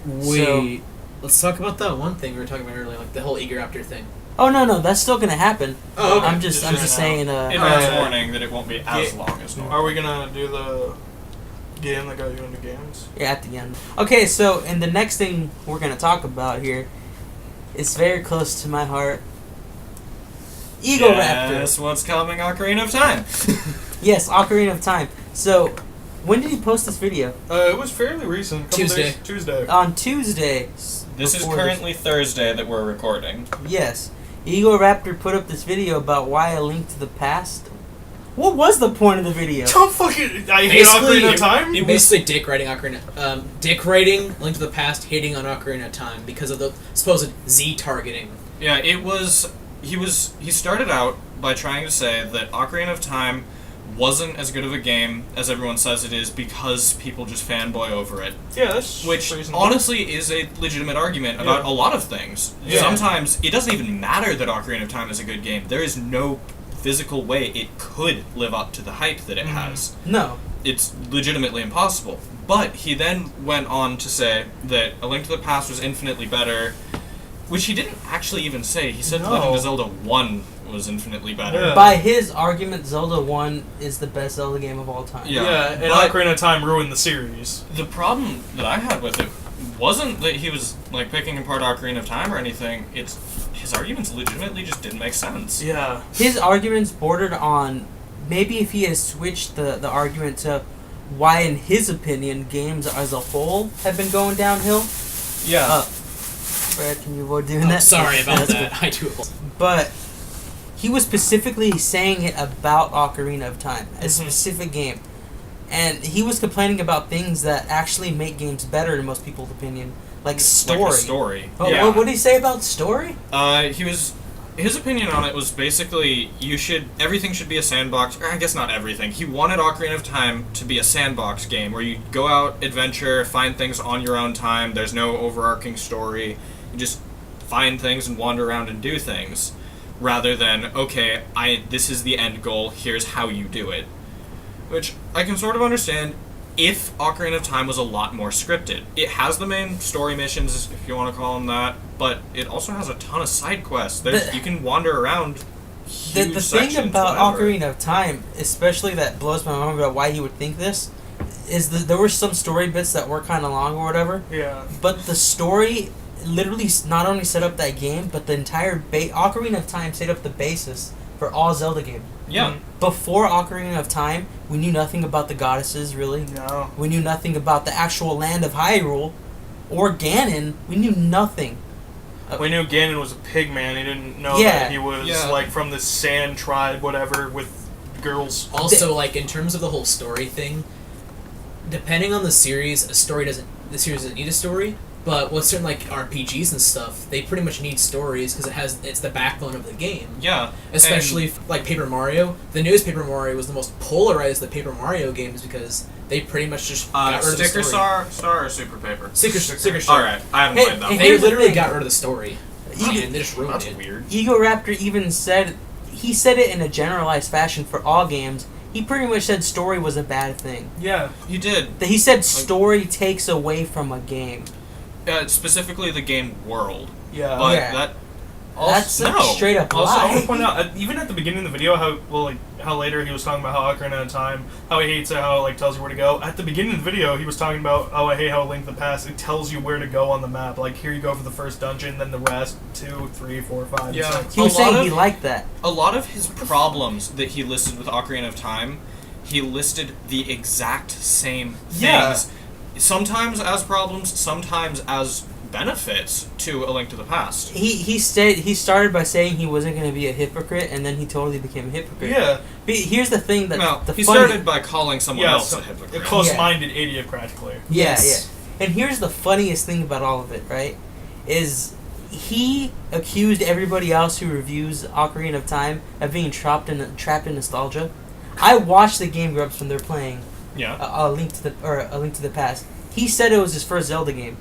Speaker 1: Wait, let's talk about that one thing we were talking about earlier, like the whole Egoraptor thing.
Speaker 3: Oh no, that's still gonna happen.
Speaker 1: Oh, okay.
Speaker 3: I'm just saying.
Speaker 5: Advance warning that it won't be as long as normal.
Speaker 2: Are we gonna do the game that got you into games?
Speaker 3: Yeah, at the end. Okay, so and the next thing we're gonna talk about here is very close to my heart. Egoraptor.
Speaker 5: Guess what's coming? Ocarina of Time.
Speaker 3: Yes, Ocarina of Time. So, when did he post this video?
Speaker 2: It was fairly recent. Couple
Speaker 1: Tuesday.
Speaker 2: Days, Tuesday.
Speaker 3: On Tuesday.
Speaker 5: This is
Speaker 3: before
Speaker 5: currently Thursday that we're recording.
Speaker 3: Yes. Egoraptor put up this video about why A Link to the Past. What was the point of the video?
Speaker 2: Don't fucking. I hate Ocarina of Time.
Speaker 1: You basically dick writing dick writing Link to the Past, hating on Ocarina of Time because of the supposed Z targeting.
Speaker 5: Yeah, it was. He started out by trying to say that Ocarina of Time wasn't as good of a game as everyone says it is because people just fanboy over it.
Speaker 2: Yeah, that's
Speaker 5: Which
Speaker 2: reasonable.
Speaker 5: honestly is a legitimate argument about a lot of things.
Speaker 2: Yeah.
Speaker 5: Sometimes it doesn't even matter that Ocarina of Time is a good game. There is no physical way it could live up to the hype that it has.
Speaker 3: No.
Speaker 5: It's legitimately impossible. But he then went on to say that A Link to the Past was infinitely better, which he didn't actually even say. He said
Speaker 2: No.
Speaker 5: Legend of Zelda 1 was infinitely better.
Speaker 2: Yeah.
Speaker 3: By his argument, Zelda 1 is the best Zelda game of all time.
Speaker 5: Yeah,
Speaker 2: and
Speaker 5: but-
Speaker 2: Ocarina of Time ruined the series.
Speaker 5: The problem that I had with it wasn't that he was like picking apart Ocarina of Time or anything. It's his arguments legitimately just didn't make sense.
Speaker 2: Yeah.
Speaker 3: His arguments bordered on maybe if he had switched the argument to why, in his opinion, games as a whole have been going downhill.
Speaker 5: Yeah.
Speaker 3: Brad, can you avoid doing
Speaker 1: I'm
Speaker 3: that?
Speaker 1: sorry about
Speaker 3: That's
Speaker 1: that. I do.
Speaker 3: But he was specifically saying it about Ocarina of Time, a specific game. And he was complaining about things that actually make games better in most people's opinion, like story.
Speaker 5: Like the story.
Speaker 3: Oh,
Speaker 5: Yeah.
Speaker 3: what did he say about story?
Speaker 5: His opinion on it was basically everything should be a sandbox. Or I guess not everything. He wanted Ocarina of Time to be a sandbox game where you go out, adventure, find things on your own time. There's no overarching story. You just find things and wander around and do things, rather than this is the end goal. Here's how you do it, which I can sort of understand. If Ocarina of Time was a lot more scripted, it has the main story missions, if you want to call them that, but it also has a ton of side quests. You can wander around.
Speaker 3: The
Speaker 5: huge
Speaker 3: thing
Speaker 5: sections,
Speaker 3: about
Speaker 5: whatever.
Speaker 3: Ocarina of Time, especially that blows my mind about why he would think this, is that there were some story bits that were kind of long or whatever,
Speaker 2: Yeah.
Speaker 3: but the story literally not only set up that game, but the entire Ocarina of Time set up the basis for all Zelda games.
Speaker 5: Yeah.
Speaker 3: Before Ocarina of Time, we knew nothing about the goddesses, really.
Speaker 2: No.
Speaker 3: We knew nothing about the actual land of Hyrule or Ganon. We knew nothing.
Speaker 2: We knew Ganon was a pig man. He didn't know
Speaker 3: Yeah.
Speaker 2: that he was like from the sand tribe, whatever, with girls.
Speaker 1: Also, like in terms of the whole story thing, depending on the series, the series doesn't need a story. But with certain like RPGs and stuff, they pretty much need stories because it's the backbone of the game.
Speaker 5: Yeah.
Speaker 1: Especially like Paper Mario. The newest Paper Mario was the most polarized of the Paper Mario games because they pretty much just got rid of the
Speaker 5: Sticker
Speaker 1: story.
Speaker 5: star or Super Paper?
Speaker 1: Sticker Star.
Speaker 5: Alright, I haven't
Speaker 3: Hey,
Speaker 5: played that
Speaker 3: hey,
Speaker 5: one.
Speaker 1: They
Speaker 3: Here's the
Speaker 1: literally
Speaker 3: thing.
Speaker 1: got rid of the story. And they just ruined
Speaker 5: That's
Speaker 1: it.
Speaker 5: weird.
Speaker 3: Egoraptor even said it in a generalized fashion for all games. He pretty much said story was a bad thing.
Speaker 2: Yeah.
Speaker 5: You did.
Speaker 3: He said story takes away from a game.
Speaker 5: Specifically the game world.
Speaker 2: Yeah.
Speaker 5: But
Speaker 3: Yeah.
Speaker 5: that...
Speaker 3: That's a
Speaker 5: no.
Speaker 3: straight up
Speaker 2: Also, I want
Speaker 3: lie.
Speaker 2: to point out, even at the beginning of the video, how later he was talking about how Ocarina of Time, how he hates it, how it like tells you where to go. At the beginning of the video, he was talking about, I hate how Link to the Past, it tells you where to go on the map. Like, here you go for the first dungeon, then the rest, 2, 3, 4, 5,
Speaker 5: Yeah.
Speaker 2: 6.
Speaker 3: He was
Speaker 5: A lot
Speaker 3: saying
Speaker 5: of-
Speaker 3: he liked that.
Speaker 5: A lot of his problems that he listed with Ocarina of Time, he listed the exact same things.
Speaker 2: Yeah.
Speaker 5: Sometimes as problems, sometimes as benefits to A Link to the Past.
Speaker 3: He started by saying he wasn't going to be a hypocrite, and then he totally became a hypocrite.
Speaker 2: Yeah.
Speaker 3: But here's the thing that
Speaker 5: No,
Speaker 3: the
Speaker 5: he
Speaker 3: funny,
Speaker 5: started by calling someone else a hypocrite.
Speaker 2: A close-minded idiot, practically.
Speaker 3: Yeah,
Speaker 1: Yes.
Speaker 3: yeah. And here's the funniest thing about all of it, right? Is he accused everybody else who reviews Ocarina of Time of being trapped in nostalgia. I watched the Game Grumps when they're playing
Speaker 5: Yeah.
Speaker 3: A Link to the Past. He said it was his first Zelda game.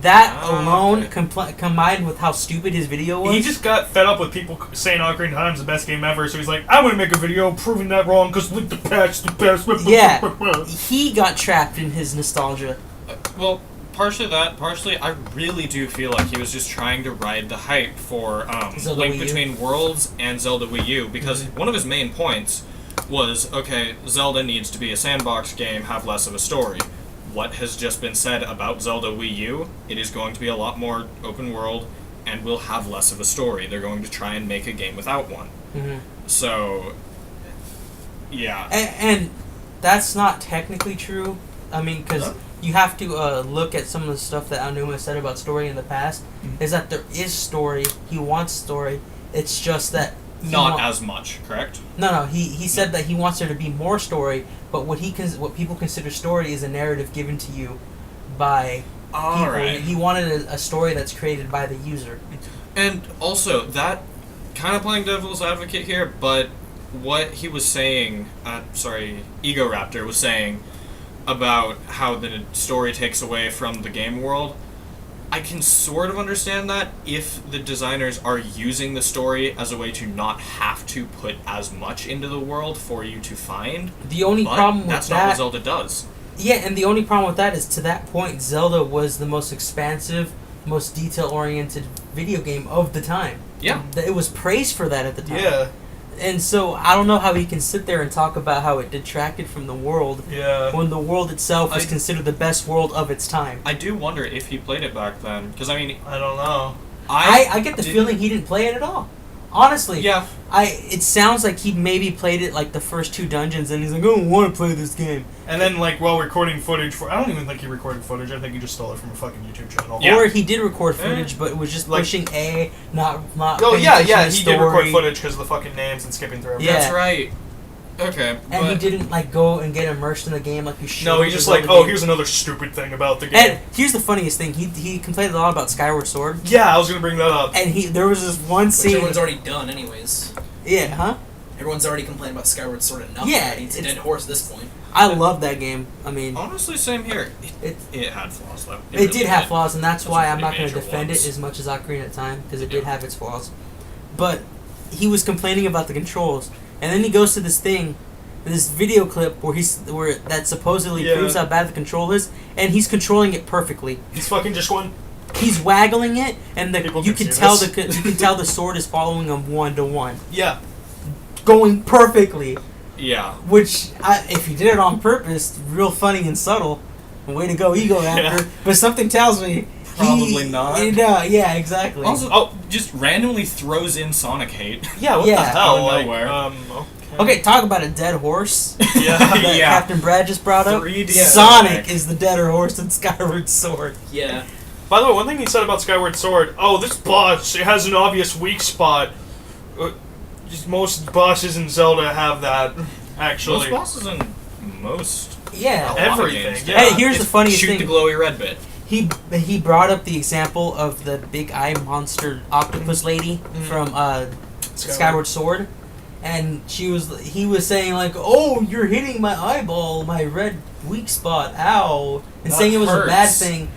Speaker 3: That alone, combined with how stupid his video was,
Speaker 2: He just got fed up with people saying Ocarina of Time is the best game ever, so he's like, I'm gonna make a video proving that wrong because Link to the Past is the best.
Speaker 3: Yeah. he got trapped in his nostalgia.
Speaker 5: Well, partially that, partially I really do feel like he was just trying to ride the hype for
Speaker 3: Zelda
Speaker 5: Link
Speaker 3: Wii U.
Speaker 5: Between Worlds and Zelda Wii U, because one of his main points was, okay, Zelda needs to be a sandbox game, have less of a story. What has just been said about Zelda Wii U, it is going to be a lot more open world and will have less of a story. They're going to try and make a game without one. So, yeah.
Speaker 3: And that's not technically true. I mean, because you have to look at some of the stuff that Aonuma said about story in the past, is that there is story, he wants story, it's just that...
Speaker 5: Not as much, correct?
Speaker 3: No, he said that he wants there to be more story, but what people consider story is a narrative given to you by people.
Speaker 5: Alright.
Speaker 3: He wanted a story that's created by the user.
Speaker 5: And also, that, kind of playing devil's advocate here, but what he was saying, Egoraptor was saying about how the story takes away from the game world, I can sort of understand that if the designers are using the story as a way to not have to put as much into the world for you to find.
Speaker 3: The only
Speaker 5: But
Speaker 3: problem with
Speaker 5: that's
Speaker 3: that...
Speaker 5: not what Zelda does.
Speaker 3: Yeah, and the only problem with that is, to that point, Zelda was the most expansive, most detail-oriented video game of the time.
Speaker 5: Yeah.
Speaker 3: It was praised for that at the time.
Speaker 2: Yeah.
Speaker 3: And so, I don't know how he can sit there and talk about how it detracted from the world
Speaker 2: Yeah.
Speaker 3: when the world itself was
Speaker 5: I-
Speaker 3: considered the best world of its time.
Speaker 5: I do wonder if he played it back then, because I mean,
Speaker 2: I don't know.
Speaker 3: I get the
Speaker 5: didn't-
Speaker 3: feeling he didn't play it at all. Honestly.
Speaker 5: Yeah.
Speaker 3: It sounds like he maybe played it like the first 2 dungeons and he's like, I don't want to play this game.
Speaker 2: And then, like, while recording footage for... I don't even think he recorded footage. I think he just stole it from a fucking YouTube channel.
Speaker 5: Yeah.
Speaker 3: Or he did record footage, but it was just
Speaker 2: Like-
Speaker 3: pushing A, not
Speaker 2: Oh,
Speaker 3: paying
Speaker 2: yeah,
Speaker 3: attention
Speaker 2: yeah,
Speaker 3: to
Speaker 2: he did record
Speaker 3: story.
Speaker 2: footage because of the fucking names and skipping through everything.
Speaker 3: Yeah.
Speaker 5: That's right. Okay,
Speaker 3: And he
Speaker 5: but
Speaker 3: didn't like go and get immersed in the game like you should.
Speaker 2: No, he's just like, oh, here's another stupid thing about the game.
Speaker 3: And here's the funniest thing: he complained a lot about Skyward Sword,
Speaker 2: Yeah, I was gonna bring that up.
Speaker 3: and there was this one
Speaker 1: Which
Speaker 3: scene.
Speaker 1: everyone's already done, anyways.
Speaker 3: Yeah, huh?
Speaker 1: Everyone's already complained about Skyward Sword enough.
Speaker 3: Yeah,
Speaker 1: already. It's a
Speaker 3: it's-
Speaker 1: dead horse at this point.
Speaker 3: I love that game. I mean,
Speaker 5: honestly, same here.
Speaker 3: it
Speaker 5: It had flaws, though.
Speaker 3: it
Speaker 5: really
Speaker 3: did have flaws, and that's
Speaker 5: Those
Speaker 3: why
Speaker 5: are
Speaker 3: I'm not
Speaker 5: pretty
Speaker 3: going to
Speaker 5: major
Speaker 3: defend
Speaker 5: ones.
Speaker 3: it as much as Ocarina of Time because it
Speaker 5: Yeah.
Speaker 3: did have its flaws. But he was complaining about the controls, and then he goes to this video clip where that supposedly
Speaker 2: Yeah.
Speaker 3: proves how bad the control is, and he's controlling it perfectly.
Speaker 2: He's fucking just going.
Speaker 3: He's waggling it, and
Speaker 2: People
Speaker 3: you
Speaker 2: can
Speaker 3: can
Speaker 2: see
Speaker 3: tell
Speaker 2: this.
Speaker 3: you can tell the sword is following him 1-to-1,
Speaker 2: Yeah.
Speaker 3: going perfectly.
Speaker 5: Yeah.
Speaker 3: Which, if he did it on purpose, real funny and subtle. Way to go, Egoraptor.
Speaker 2: Yeah.
Speaker 3: But something tells me
Speaker 5: Probably not.
Speaker 3: Yeah, exactly.
Speaker 5: Also, just randomly throws in Sonic hate.
Speaker 2: Yeah, what
Speaker 3: Yeah.
Speaker 2: the hell?
Speaker 5: Out of
Speaker 2: Like,
Speaker 5: nowhere.
Speaker 3: okay, talk about a dead horse.
Speaker 2: Yeah.
Speaker 3: that
Speaker 5: Yeah.
Speaker 3: Captain Brad just brought up.
Speaker 5: 3D
Speaker 3: Sonic
Speaker 5: Sonic.
Speaker 3: is the deader horse in Skyward Sword.
Speaker 1: Yeah.
Speaker 2: By the way, one thing he said about Skyward Sword, this boss, it has an obvious weak spot. Just most bosses in Zelda have that, actually.
Speaker 5: Most bosses in most
Speaker 3: Yeah.
Speaker 5: a lot of
Speaker 2: Everything,
Speaker 5: games.
Speaker 2: yeah.
Speaker 3: Hey, here's the funniest
Speaker 5: Shoot
Speaker 3: thing.
Speaker 5: the glowy red bit.
Speaker 3: He brought up the example of the big eye monster octopus lady from Skyward Sword, and he was saying like, "Oh, you're hitting my eyeball, my red weak spot, ow," and
Speaker 5: That
Speaker 3: saying it was a bad
Speaker 5: hurts.
Speaker 3: thing.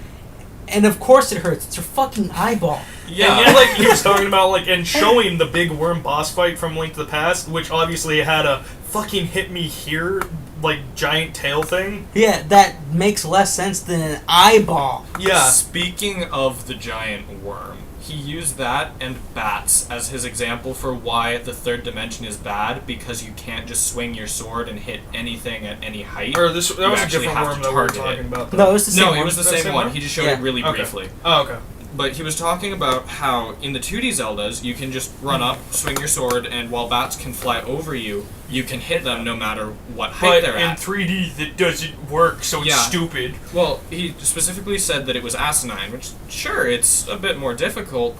Speaker 3: And of course it hurts. It's your fucking eyeball.
Speaker 2: Yeah, and like he was talking about, like, and showing the big worm boss fight from Link to the Past, which obviously had a fucking hit me here, like, giant tail thing.
Speaker 3: Yeah, that makes less sense than an eyeball.
Speaker 2: Yeah.
Speaker 5: Speaking of the giant worm, he used that and bats as his example for why the third dimension is bad, because you can't just swing your sword and hit anything at any height.
Speaker 2: Or that was a
Speaker 5: actually
Speaker 2: different
Speaker 5: have
Speaker 2: worm
Speaker 5: to
Speaker 2: that we were
Speaker 5: target
Speaker 2: talking
Speaker 5: it.
Speaker 2: about. though.
Speaker 3: No, it was the same.
Speaker 5: No,
Speaker 3: one.
Speaker 5: it was the
Speaker 2: That's the
Speaker 5: same
Speaker 2: same
Speaker 5: one.
Speaker 2: one?
Speaker 5: He just showed
Speaker 3: Yeah.
Speaker 5: it really
Speaker 2: Okay.
Speaker 5: briefly.
Speaker 2: Oh, okay.
Speaker 5: But he was talking about how in the 2D Zeldas, you can just run up, swing your sword, and while bats can fly over you, you can hit them no matter what height
Speaker 2: But
Speaker 5: they're
Speaker 2: in
Speaker 5: at.
Speaker 2: 3D, that doesn't work, so it's
Speaker 5: Yeah.
Speaker 2: stupid.
Speaker 5: Well, he specifically said that it was asinine, which, sure, it's a bit more difficult,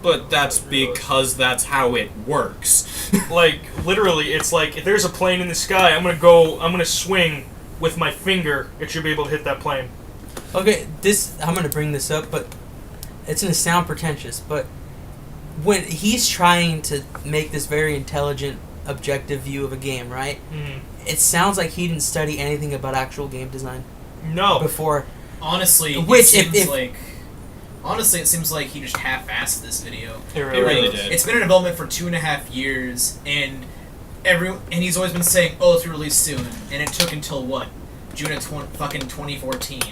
Speaker 5: but that's because that's how it works.
Speaker 2: Like, literally, it's like, if there's a plane in the sky, I'm gonna swing with my finger, it should be able to hit that plane.
Speaker 3: Okay, I'm gonna bring this up, but it's going to sound pretentious, but when he's trying to make this very intelligent, objective view of a game, right?
Speaker 2: Mhm.
Speaker 3: It sounds like he didn't study anything about actual game design
Speaker 2: No.
Speaker 3: before.
Speaker 1: Honestly,
Speaker 3: Which,
Speaker 1: honestly, it seems like he just half-assed this video.
Speaker 2: It
Speaker 5: really
Speaker 1: Like,
Speaker 5: did.
Speaker 1: It's been in development for 2.5 years, and he's always been saying, "Oh, it's released soon," and it took until what, June of 2014,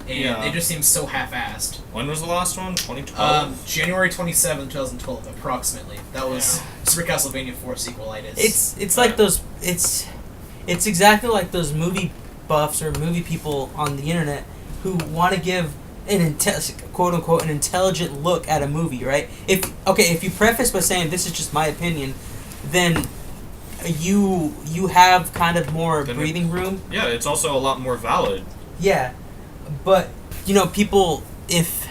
Speaker 1: and
Speaker 5: Yeah.
Speaker 1: it just seems so half-assed.
Speaker 5: When was the last one? 2012?
Speaker 1: January 27th, 2012, approximately. That was Super Castlevania 4 sequelitis.
Speaker 3: It's like those. It's exactly like those movie buffs or movie people on the internet who want to give an quote unquote an intelligent look at a movie, right? If you preface by saying this is just my opinion, then you have kind of more
Speaker 5: Then
Speaker 3: breathing room.
Speaker 5: Yeah, it's also a lot more valid.
Speaker 3: Yeah, but people if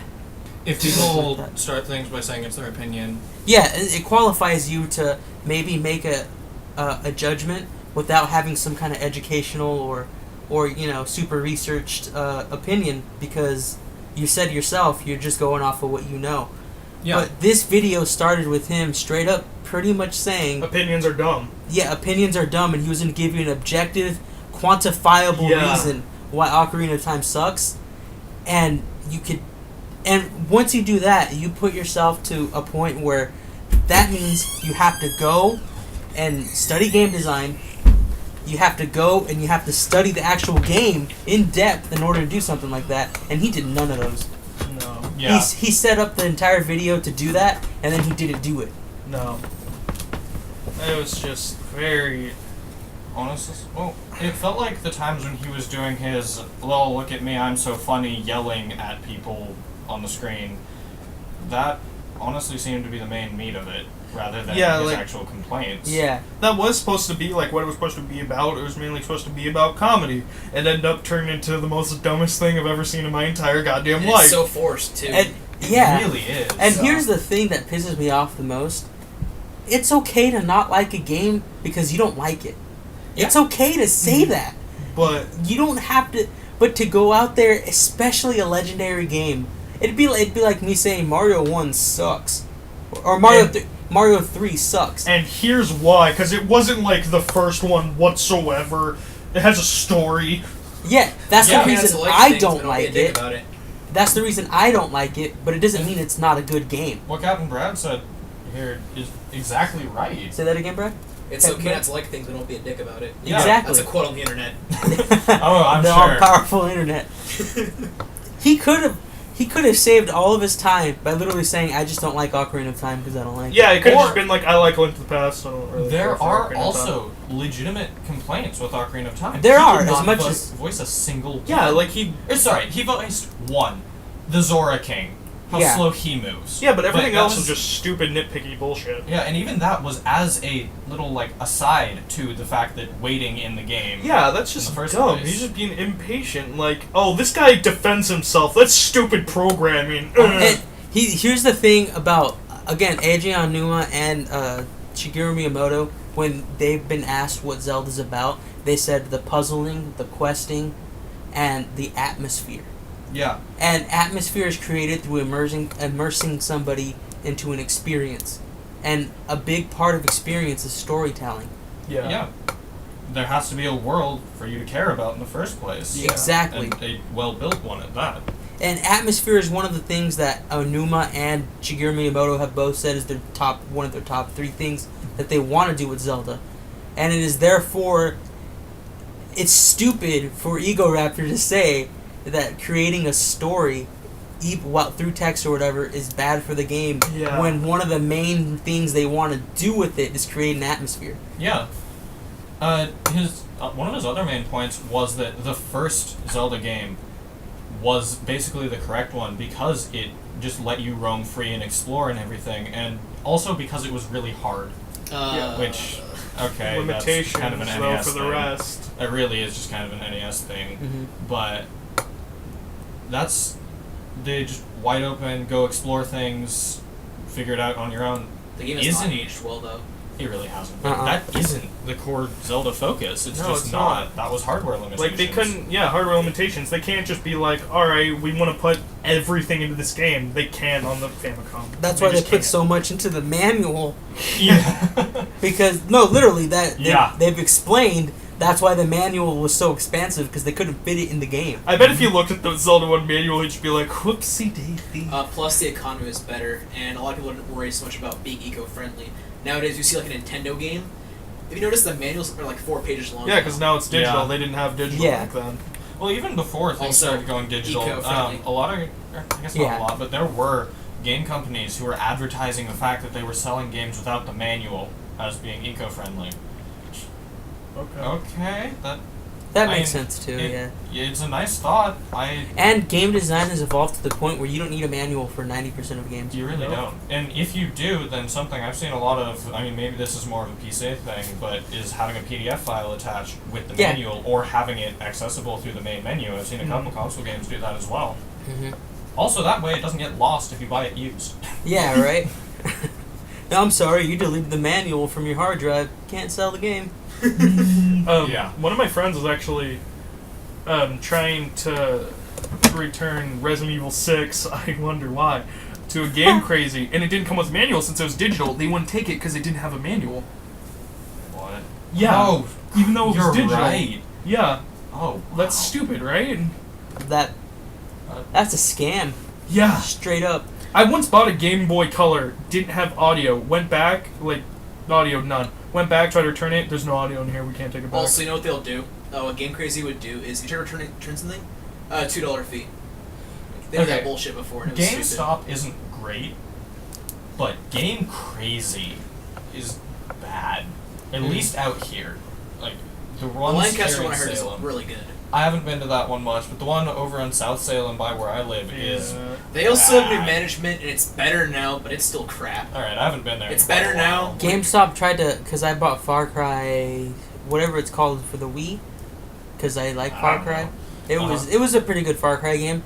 Speaker 4: People start things by saying it's their opinion.
Speaker 3: yeah, it qualifies you to maybe make a judgment without having some kind of educational or super researched opinion, because you said yourself you're just going off of what you know.
Speaker 4: Yeah.
Speaker 3: But this video started with him straight up pretty much saying,
Speaker 2: Opinions are dumb.
Speaker 3: yeah, opinions are dumb, and he was going to give you an objective, quantifiable
Speaker 2: Yeah.
Speaker 3: reason why Ocarina of Time sucks. And once you do that, you put yourself to a point where that means you have to go and study game design. You have to go and you have to study the actual game in depth in order to do something like that. And he did none of those.
Speaker 2: No.
Speaker 5: Yeah.
Speaker 3: He set up the entire video to do that, and then he didn't do it.
Speaker 2: No. It was just very...
Speaker 5: Honestly, well, it felt like the times when he was doing his "lol, look at me, I'm so funny" yelling at people on the screen. That honestly seemed to be the main meat of it, rather than
Speaker 2: Yeah,
Speaker 5: his
Speaker 2: like-
Speaker 5: actual complaints.
Speaker 3: Yeah.
Speaker 2: That was supposed to be like what it was supposed to be about. It was mainly supposed to be about comedy. It ended up turning into the most dumbest thing I've ever seen in my entire goddamn
Speaker 1: And
Speaker 2: life.
Speaker 1: it's so forced, too.
Speaker 3: And
Speaker 5: It
Speaker 3: yeah.
Speaker 5: really is.
Speaker 3: And
Speaker 1: So-
Speaker 3: here's the thing that pisses me off the most. It's okay to not like a game because you don't like it. It's okay to say that.
Speaker 2: But
Speaker 3: You don't have to, but to go out there, especially a legendary game, it'd be like me saying Mario 1 sucks, or Mario 3 sucks.
Speaker 2: and here's why, because it wasn't like the first one whatsoever. It has a story.
Speaker 3: Yeah, that's
Speaker 1: Yeah,
Speaker 3: the
Speaker 1: that's
Speaker 3: reason
Speaker 1: like
Speaker 3: I
Speaker 1: things,
Speaker 3: don't
Speaker 1: but be a
Speaker 3: like
Speaker 1: dick
Speaker 3: it.
Speaker 1: about it.
Speaker 3: That's the reason I don't like it, but it doesn't mean it's not a good game.
Speaker 5: What Captain Brad said here is exactly right.
Speaker 3: Say that again, Brad.
Speaker 1: It's
Speaker 3: Hey,
Speaker 1: okay
Speaker 3: Brett.
Speaker 1: not to like things, but don't be a dick about it.
Speaker 5: Yeah,
Speaker 3: Exactly.
Speaker 1: That's a quote on the internet.
Speaker 5: Oh, I'm
Speaker 3: the
Speaker 5: sure.
Speaker 3: all-powerful internet. He could have saved all of his time by literally saying, "I just don't like Ocarina of Time because I don't like it."
Speaker 2: Yeah, it could have
Speaker 5: Or-
Speaker 2: just been like, I like Link to the Past. I don't really care
Speaker 5: There
Speaker 2: for
Speaker 5: are
Speaker 2: Ocarina of Time.
Speaker 5: also legitimate complaints with Ocarina of Time.
Speaker 3: There
Speaker 5: He
Speaker 3: are,
Speaker 5: did
Speaker 3: as
Speaker 5: not
Speaker 3: much
Speaker 5: vo-
Speaker 3: as-
Speaker 5: voice a single.
Speaker 2: Yeah, like he...
Speaker 5: Sorry, he voiced one, the Zora King. How
Speaker 3: Yeah.
Speaker 5: slow he moves.
Speaker 2: Yeah, but everything
Speaker 5: that
Speaker 2: else
Speaker 5: was-
Speaker 2: is just stupid, nitpicky bullshit.
Speaker 5: Yeah, and even that was as a little like aside to the fact that waiting in the game.
Speaker 2: Yeah, that's
Speaker 5: In
Speaker 2: just
Speaker 5: the first
Speaker 2: dumb.
Speaker 5: place.
Speaker 2: He's just being impatient. Like, oh, this guy defends himself. That's stupid programming.
Speaker 3: And here's the thing about, again, Eiji Aonuma and Shigeru Miyamoto, when they've been asked what Zelda's about, they said the puzzling, the questing, and the atmosphere.
Speaker 5: Yeah.
Speaker 3: And atmosphere is created through immersing somebody into an experience. And a big part of experience is storytelling.
Speaker 5: Yeah. There has to be a world for you to care about in the first place.
Speaker 3: Yeah. Exactly.
Speaker 5: And a well-built one at that.
Speaker 3: And atmosphere is one of the things that Aonuma and Shigeru Miyamoto have both said is one of their top 3 things that they want to do with Zelda. And it is therefore, it's stupid for Egoraptor to say that creating a story through text or whatever is bad for the game,
Speaker 2: Yeah.
Speaker 3: when one of the main things they want to do with it is create an atmosphere.
Speaker 5: Yeah. One of his other main points was that the first Zelda game was basically the correct one because it just let you roam free and explore and everything, and also because it was really hard. Which, okay,
Speaker 2: Limitations,
Speaker 5: that's kind of an
Speaker 2: though,
Speaker 5: NES
Speaker 2: for the
Speaker 5: thing.
Speaker 2: rest.
Speaker 5: It really is just kind of an NES thing. But they just wide open, go explore things, figure it out on your own.
Speaker 1: The game is
Speaker 5: Isn't
Speaker 1: not
Speaker 5: it?
Speaker 1: aged well, though.
Speaker 5: He really hasn't.
Speaker 3: Uh-uh.
Speaker 5: That isn't the core Zelda focus. It's
Speaker 2: No,
Speaker 5: just
Speaker 2: it's
Speaker 5: not.
Speaker 2: not.
Speaker 5: That was hardware limitations.
Speaker 2: Like, they couldn't, hardware limitations. They can't just be like, alright, we want to put everything into this game. They can on the Famicom.
Speaker 3: That's why they
Speaker 2: just
Speaker 3: put
Speaker 2: can't.
Speaker 3: so much into the manual.
Speaker 5: Yeah.
Speaker 3: Because, no, literally, that
Speaker 5: Yeah.
Speaker 3: they've explained that's why the manual was so expansive, because they couldn't fit it in the game.
Speaker 2: I bet if you looked at the Zelda 1 manual, you'd just be like, whoopsie daisy.
Speaker 1: Plus, the economy is better, and a lot of people don't worry so much about being eco-friendly. Nowadays, you see like a Nintendo game. If you notice, the manuals are like 4 pages long.
Speaker 2: Yeah, because now it's digital.
Speaker 5: Yeah.
Speaker 2: They didn't have digital
Speaker 3: Yeah.
Speaker 2: back then.
Speaker 5: Well, even before things
Speaker 1: Also,
Speaker 5: started going digital,
Speaker 1: eco-friendly.
Speaker 5: a lot of, I guess not
Speaker 3: Yeah.
Speaker 5: a lot, but there were game companies who were advertising the fact that they were selling games without the manual as being eco-friendly.
Speaker 2: Okay.
Speaker 5: Okay,
Speaker 3: That
Speaker 5: I
Speaker 3: makes
Speaker 5: mean,
Speaker 3: sense, too,
Speaker 5: it-
Speaker 3: yeah.
Speaker 5: It's a nice thought.
Speaker 3: And game design has evolved to the point where you don't need a manual for 90% of games.
Speaker 5: You really
Speaker 2: Nope.
Speaker 5: don't. And if you do, then something I've seen a lot of, I mean, maybe this is more of a PC thing, but is having a PDF file attached with the
Speaker 3: Yeah.
Speaker 5: manual or having it accessible through the main menu. I've seen a couple console games do that as well.
Speaker 3: Hmm
Speaker 5: Also, that way it doesn't get lost if you buy it used.
Speaker 3: Yeah, right? No, I'm sorry, you deleted the manual from your hard drive. Can't sell the game.
Speaker 5: Yeah.
Speaker 2: One of my friends was actually trying to return Resident Evil 6, I wonder why, to a Game Crazy, and it didn't come with a manual since it was digital. They wouldn't take it because they didn't have a manual.
Speaker 5: What?
Speaker 2: Yeah.
Speaker 5: Oh,
Speaker 2: Even though it was
Speaker 5: you're
Speaker 2: digital.
Speaker 5: right.
Speaker 2: Yeah.
Speaker 5: Oh,
Speaker 2: That's
Speaker 5: wow.
Speaker 2: stupid, right?
Speaker 3: That's a scam.
Speaker 2: Yeah.
Speaker 3: Straight up.
Speaker 2: I once bought a Game Boy Color, didn't have audio, went back, audio none. Went back, tried to return it, there's no audio in here, we can't take it back.
Speaker 1: Also, you know what they'll do? What Game Crazy would do is, if you try to return something, $2 fee. They did that
Speaker 5: Okay.
Speaker 1: bullshit before, and it was stupid.
Speaker 5: GameStop isn't great, but Game Crazy is bad. At least out here. Like, the
Speaker 1: The
Speaker 5: ones
Speaker 1: Lancaster
Speaker 5: here
Speaker 1: one I
Speaker 5: in
Speaker 1: heard is
Speaker 5: Salem.
Speaker 1: really good.
Speaker 5: I haven't been to that one much, but the one over in South Salem by where I live is...
Speaker 2: Yeah.
Speaker 1: They also have new
Speaker 5: bad.
Speaker 1: management, and it's better now, but it's still crap.
Speaker 5: Alright, I haven't been there.
Speaker 1: It's
Speaker 5: in quite a
Speaker 1: better
Speaker 5: while.
Speaker 1: now.
Speaker 3: GameStop tried to, because I bought Far Cry, whatever it's called for the Wii, because I like
Speaker 5: I
Speaker 3: Far
Speaker 5: don't
Speaker 3: Cry.
Speaker 5: know.
Speaker 3: It was a pretty good Far Cry game,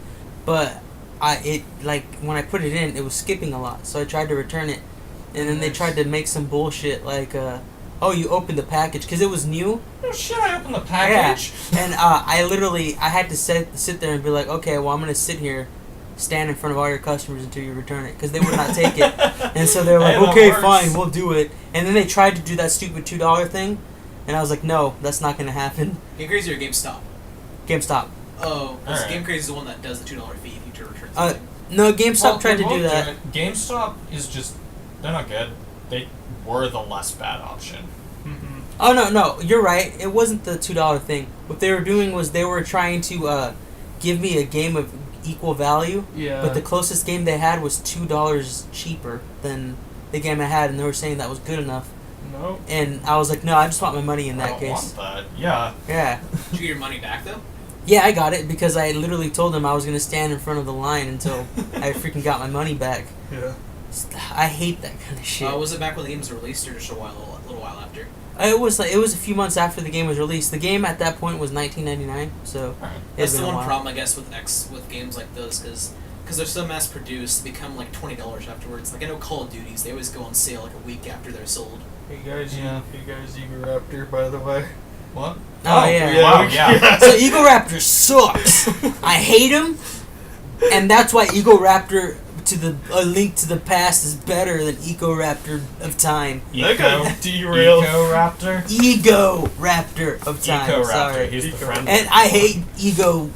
Speaker 3: but when I put it in, it was skipping a lot, so I tried to return it, and then they
Speaker 2: Nice.
Speaker 3: tried to make some bullshit like, oh, you opened the package because it was new.
Speaker 5: Oh shit, I opened the package.
Speaker 3: Yeah, and I had to sit there and be like, okay, well, I'm gonna sit here, stand in front of all your customers until you return it, because they would not take it. And so they're like,
Speaker 5: Hey, that
Speaker 3: okay,
Speaker 5: works.
Speaker 3: fine, we'll do it. And then they tried to do that stupid $2 thing, and I was like, no, that's not gonna happen.
Speaker 1: Game Crazy or GameStop?
Speaker 3: GameStop.
Speaker 1: Oh, because
Speaker 5: Alright.
Speaker 1: Game Crazy is the one that does the $2 fee if you try to return
Speaker 3: Uh,
Speaker 1: something.
Speaker 3: No, GameStop
Speaker 5: Well,
Speaker 3: tried
Speaker 5: they
Speaker 3: to do
Speaker 5: both
Speaker 3: that.
Speaker 5: it. GameStop is just... They're not good. They were the less bad option.
Speaker 2: Mhm.
Speaker 3: Oh no, you're right. It wasn't the $2 thing. What they were doing was they were trying to give me a game of equal value.
Speaker 2: Yeah.
Speaker 3: But the closest game they had was $2 cheaper than the game I had, and they were saying that was good enough.
Speaker 2: No.
Speaker 3: And I was like, no, I just want my money in
Speaker 5: I
Speaker 3: that
Speaker 5: don't
Speaker 3: case.
Speaker 5: want that. Yeah.
Speaker 3: Yeah.
Speaker 1: Did you get your money back, though?
Speaker 3: Yeah, I got it because I literally told them I was going to stand in front of the line until I freaking got my money back.
Speaker 2: Yeah.
Speaker 3: I hate that kind of shit.
Speaker 1: Was it back when the game was released, or just a little while after?
Speaker 3: It was a few months after the game was released. The game at that point was $19.99, so
Speaker 5: Alright.
Speaker 3: it's
Speaker 1: That's the
Speaker 3: been a
Speaker 1: one
Speaker 3: while.
Speaker 1: problem, I guess, with games like those, because they're so mass produced, they become like $20 afterwards. Like I know Call of Duties, they always go on sale like a week after they're sold.
Speaker 2: Hey guys,
Speaker 5: Yeah.
Speaker 2: Egoraptor, by the way.
Speaker 5: What?
Speaker 3: Oh, yeah.
Speaker 5: Wow, yeah.
Speaker 3: So Egoraptor sucks. I hate him, and that's why Egoraptor to the A Link to the Past is better than Egoraptor of Time.
Speaker 2: That got derailed.
Speaker 5: Eco-Raptor?
Speaker 3: Egoraptor of Time.
Speaker 5: Eco-Raptor.
Speaker 3: Sorry.
Speaker 5: He's the
Speaker 2: Eco.
Speaker 5: friend.
Speaker 3: And I hate Ego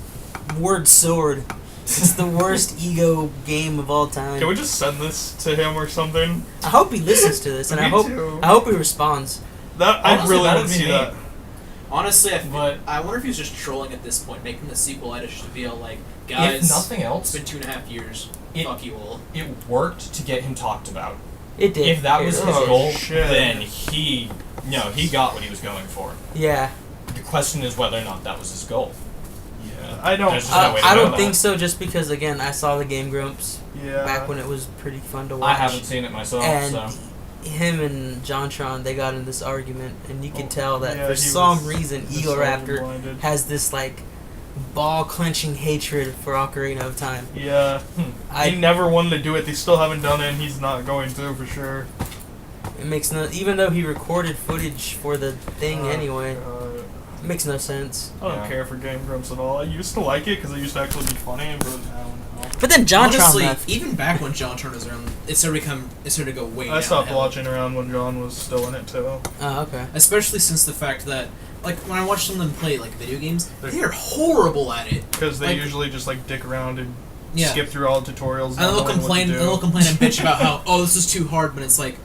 Speaker 3: word sword. It's the worst Ego game of all time.
Speaker 2: Can we just send this to him or something?
Speaker 3: I hope he listens to this, and
Speaker 2: Me
Speaker 3: I hope
Speaker 2: too.
Speaker 3: he responds.
Speaker 2: That I
Speaker 5: Honestly,
Speaker 2: really
Speaker 5: that'd
Speaker 2: want to
Speaker 5: be
Speaker 2: see
Speaker 5: neat.
Speaker 2: that.
Speaker 1: Honestly,
Speaker 5: But-
Speaker 1: I wonder if he's just trolling at this point, making the sequel edition to be all like, guys,
Speaker 5: If nothing
Speaker 1: it's
Speaker 5: else,
Speaker 1: been 2.5 years.
Speaker 5: It-
Speaker 1: Fuck you all.
Speaker 5: it worked to get him talked about.
Speaker 3: It did.
Speaker 5: If that was his
Speaker 2: Oh,
Speaker 5: goal,
Speaker 2: shit.
Speaker 5: then he got what he was going for.
Speaker 3: Yeah.
Speaker 5: The question is whether or not that was his goal.
Speaker 2: Yeah. I don't.
Speaker 5: There's just no way to
Speaker 3: I
Speaker 5: know
Speaker 3: don't
Speaker 5: that.
Speaker 3: think so, just because, again, I saw the Game Grumps
Speaker 2: Yeah.
Speaker 3: back when it was pretty fun to watch.
Speaker 5: I haven't seen it myself,
Speaker 3: And
Speaker 5: so
Speaker 3: him and JonTron, they got in this argument, and you could tell that
Speaker 2: Yeah,
Speaker 3: for
Speaker 2: he
Speaker 3: some
Speaker 2: was
Speaker 3: reason,
Speaker 2: just
Speaker 3: Egoraptor
Speaker 2: blinded.
Speaker 3: has this, like, ball-clenching hatred for Ocarina of Time.
Speaker 2: Yeah.
Speaker 3: I
Speaker 2: He never wanted to do it. They still haven't done it, and he's not going to for sure.
Speaker 3: It makes no. Even though he recorded footage for the thing anyway, it makes no sense.
Speaker 2: I don't
Speaker 5: Yeah.
Speaker 2: care for Game Grumps at all. I used to like it because it used to actually be funny, but I don't know.
Speaker 3: But then John
Speaker 1: Honestly,
Speaker 3: Math.
Speaker 1: even back when John Turner was around, it started to go way
Speaker 2: I stopped
Speaker 1: downhill.
Speaker 2: watching around when John was still in it too.
Speaker 3: Oh, okay.
Speaker 1: Especially since the fact that, like, when I watch some of them play, like, video games, they are horrible at it.
Speaker 2: Because they
Speaker 1: Like-
Speaker 2: usually just like dick around and
Speaker 1: Yeah.
Speaker 2: skip through all the tutorials.
Speaker 1: And
Speaker 2: not
Speaker 1: they'll
Speaker 2: knowing what to
Speaker 1: complain.
Speaker 2: do.
Speaker 1: And they'll complain and bitch about how, oh, this is too hard. But it's like,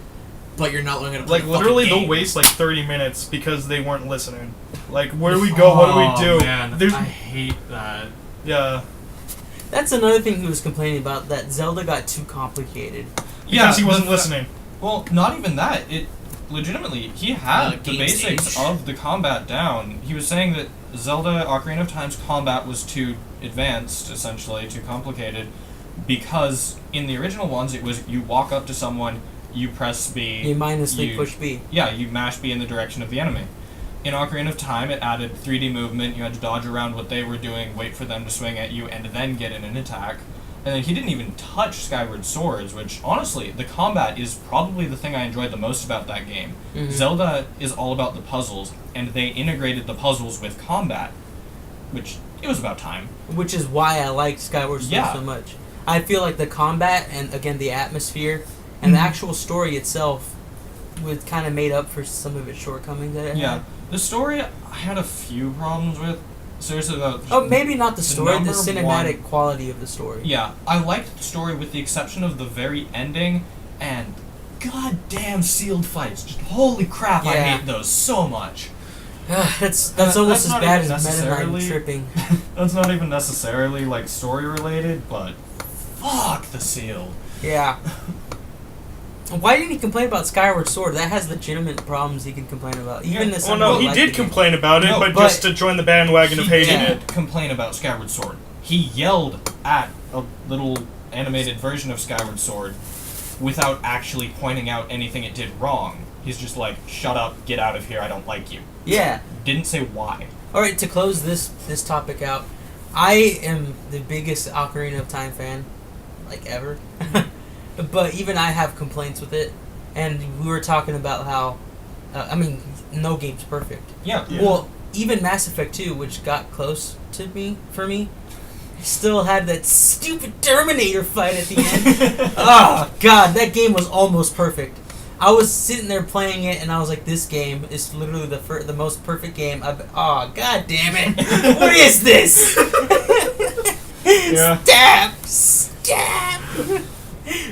Speaker 1: but you're not learning how to play.
Speaker 2: Like
Speaker 1: the fucking
Speaker 2: literally,
Speaker 1: game.
Speaker 2: they'll waste like 30 minutes because they weren't listening. Like, where do we go? What do we do?
Speaker 4: Man,
Speaker 2: There's-
Speaker 4: I hate that.
Speaker 2: yeah,
Speaker 3: That's another thing he was complaining about. That Zelda got too complicated.
Speaker 2: because he wasn't
Speaker 5: the-
Speaker 2: listening.
Speaker 5: Well, not even that. It legitimately he had the
Speaker 1: game
Speaker 5: basics
Speaker 1: stage.
Speaker 5: of the combat down. He was saying that Zelda Ocarina of Time's combat was too advanced, essentially too complicated, because in the original ones it was you walk up to someone, you press B,
Speaker 3: You mindlessly
Speaker 5: you-
Speaker 3: push B.
Speaker 5: Yeah, you mash B in the direction of the enemy. In Ocarina of Time, it added 3D movement. You had to dodge around what they were doing, wait for them to swing at you, and then get in an attack. And then he didn't even touch Skyward Swords, which, honestly, the combat is probably the thing I enjoyed the most about that game.
Speaker 3: Mhm.
Speaker 5: Zelda is all about the puzzles, and they integrated the puzzles with combat, which, it was about time.
Speaker 3: Which is why I liked Skyward Sword
Speaker 5: Yeah.
Speaker 3: so much. I feel like the combat and again the atmosphere and the actual story itself was kind of made up for some of its shortcomings that it
Speaker 5: Yeah.
Speaker 3: had.
Speaker 5: The story, I had a few problems with. Seriously, though.
Speaker 3: Oh, maybe not the story, the
Speaker 5: number
Speaker 3: cinematic
Speaker 5: one-
Speaker 3: quality of the story.
Speaker 5: Yeah, I liked the story with the exception of the very ending and goddamn sealed fights. Just holy crap, I
Speaker 3: Yeah.
Speaker 5: hate those so much.
Speaker 3: that's
Speaker 5: That's
Speaker 3: almost
Speaker 5: not
Speaker 3: as bad
Speaker 5: even
Speaker 3: as Meta Knight
Speaker 5: necessarily-
Speaker 3: tripping.
Speaker 5: That's not even necessarily like story related, but fuck the sealed.
Speaker 3: Yeah. Why didn't he complain about Skyward Sword? That has legitimate problems he could complain about. Even
Speaker 5: Yeah.
Speaker 3: as
Speaker 2: Well,
Speaker 3: someone
Speaker 2: no,
Speaker 3: who
Speaker 2: he
Speaker 3: liked
Speaker 2: did
Speaker 3: the game.
Speaker 2: complain about it,
Speaker 5: No,
Speaker 2: but
Speaker 3: but-
Speaker 2: just to join the bandwagon of
Speaker 5: He
Speaker 2: hating
Speaker 5: did
Speaker 2: it.
Speaker 5: complain about Skyward Sword. He yelled at a little animated version of Skyward Sword without actually pointing out anything it did wrong. He's just like, shut up, get out of here, I don't like you.
Speaker 3: Yeah.
Speaker 5: Didn't say why.
Speaker 3: All right, to close this topic out, I am the biggest Ocarina of Time fan, like ever. But even I have complaints with it, and we were talking about how, I mean, no game's perfect.
Speaker 5: Yeah.
Speaker 2: Yeah.
Speaker 3: Well, even Mass Effect 2, which got close to me for me, still had that stupid Terminator fight at the end. Oh God, that game was almost perfect. I was sitting there playing it, and I was like, "This game is literally the most perfect game I've." Oh God damn it! What is this?
Speaker 2: Yeah.
Speaker 3: Stab.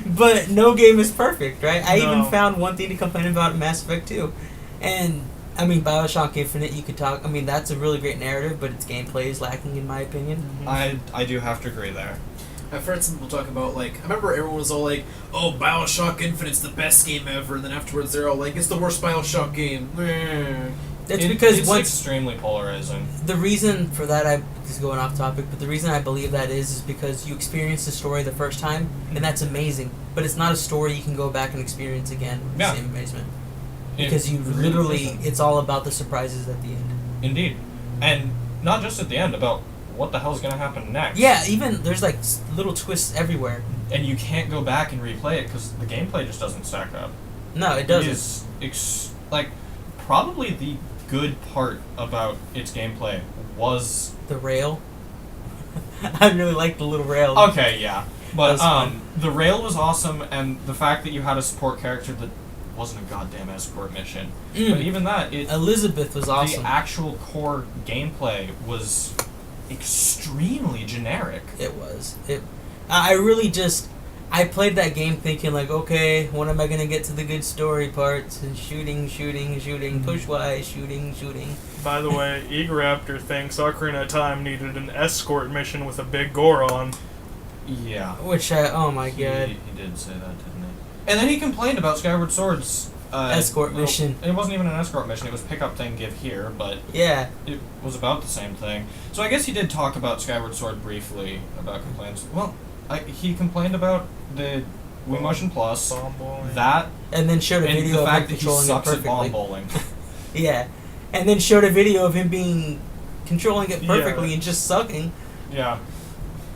Speaker 3: But no game is perfect, right? I
Speaker 2: No.
Speaker 3: even found one thing to complain about in Mass Effect 2. And, I mean, Bioshock Infinite, you could talk... I mean, that's a really great narrative, but its gameplay is lacking, in my opinion.
Speaker 5: I do have to agree there.
Speaker 1: I've heard some people talk about, like, I remember everyone was all like, oh, Bioshock Infinite's the best game ever, and then afterwards they're all like, it's the worst Bioshock game. Meh.
Speaker 3: That's because
Speaker 5: it's
Speaker 3: once...
Speaker 5: extremely polarizing.
Speaker 3: The reason for that, this is going off topic, but the reason I believe that is because you experience the story the first time, and that's amazing. But it's not a story you can go back and experience again with
Speaker 5: Yeah.
Speaker 3: the same amazement.
Speaker 5: It
Speaker 3: Because you
Speaker 5: really
Speaker 3: literally,
Speaker 5: isn't.
Speaker 3: it's all about the surprises at the end.
Speaker 5: Indeed. And not just at the end, about what the hell's going to happen next.
Speaker 3: Yeah, even there's like little twists everywhere.
Speaker 5: And you can't go back and replay it because the gameplay just doesn't stack up.
Speaker 3: No, it
Speaker 5: It
Speaker 3: doesn't.
Speaker 5: is, like, probably the good part about its gameplay was...
Speaker 3: The rail. I really like the little rail.
Speaker 5: Okay, yeah. But
Speaker 3: That's fun.
Speaker 5: the rail was awesome, and the fact that you had a support character that wasn't a goddamn escort mission.
Speaker 3: Mm.
Speaker 5: But even that,
Speaker 3: Elizabeth was awesome.
Speaker 5: the actual core gameplay was extremely generic.
Speaker 3: It was. I really just. I played that game thinking like, okay, when am I gonna get to the good story parts? And shooting, push Y, shooting.
Speaker 2: By the way, Egoraptor thinks Ocarina of Time needed an escort mission with a big Goron.
Speaker 5: Yeah.
Speaker 3: Which oh my god,
Speaker 5: He did say that, didn't he? And then he complained about Skyward Sword's
Speaker 3: escort mission.
Speaker 5: It wasn't even an escort mission, it was pick up thing, give here, but
Speaker 3: Yeah,
Speaker 5: it was about the same thing. So I guess he did talk about Skyward Sword briefly, about complaints. Well, he complained about the Wii Motion Plus,
Speaker 2: Bomb bowling.
Speaker 5: that,
Speaker 3: and then showed a
Speaker 5: and
Speaker 3: video
Speaker 5: the
Speaker 3: of him
Speaker 5: fact that he
Speaker 3: controlling it
Speaker 5: sucks at bomb
Speaker 3: perfectly.
Speaker 5: bowling.
Speaker 3: Yeah, and then showed a video of him controlling it perfectly
Speaker 2: Yeah.
Speaker 3: and just sucking.
Speaker 5: Yeah.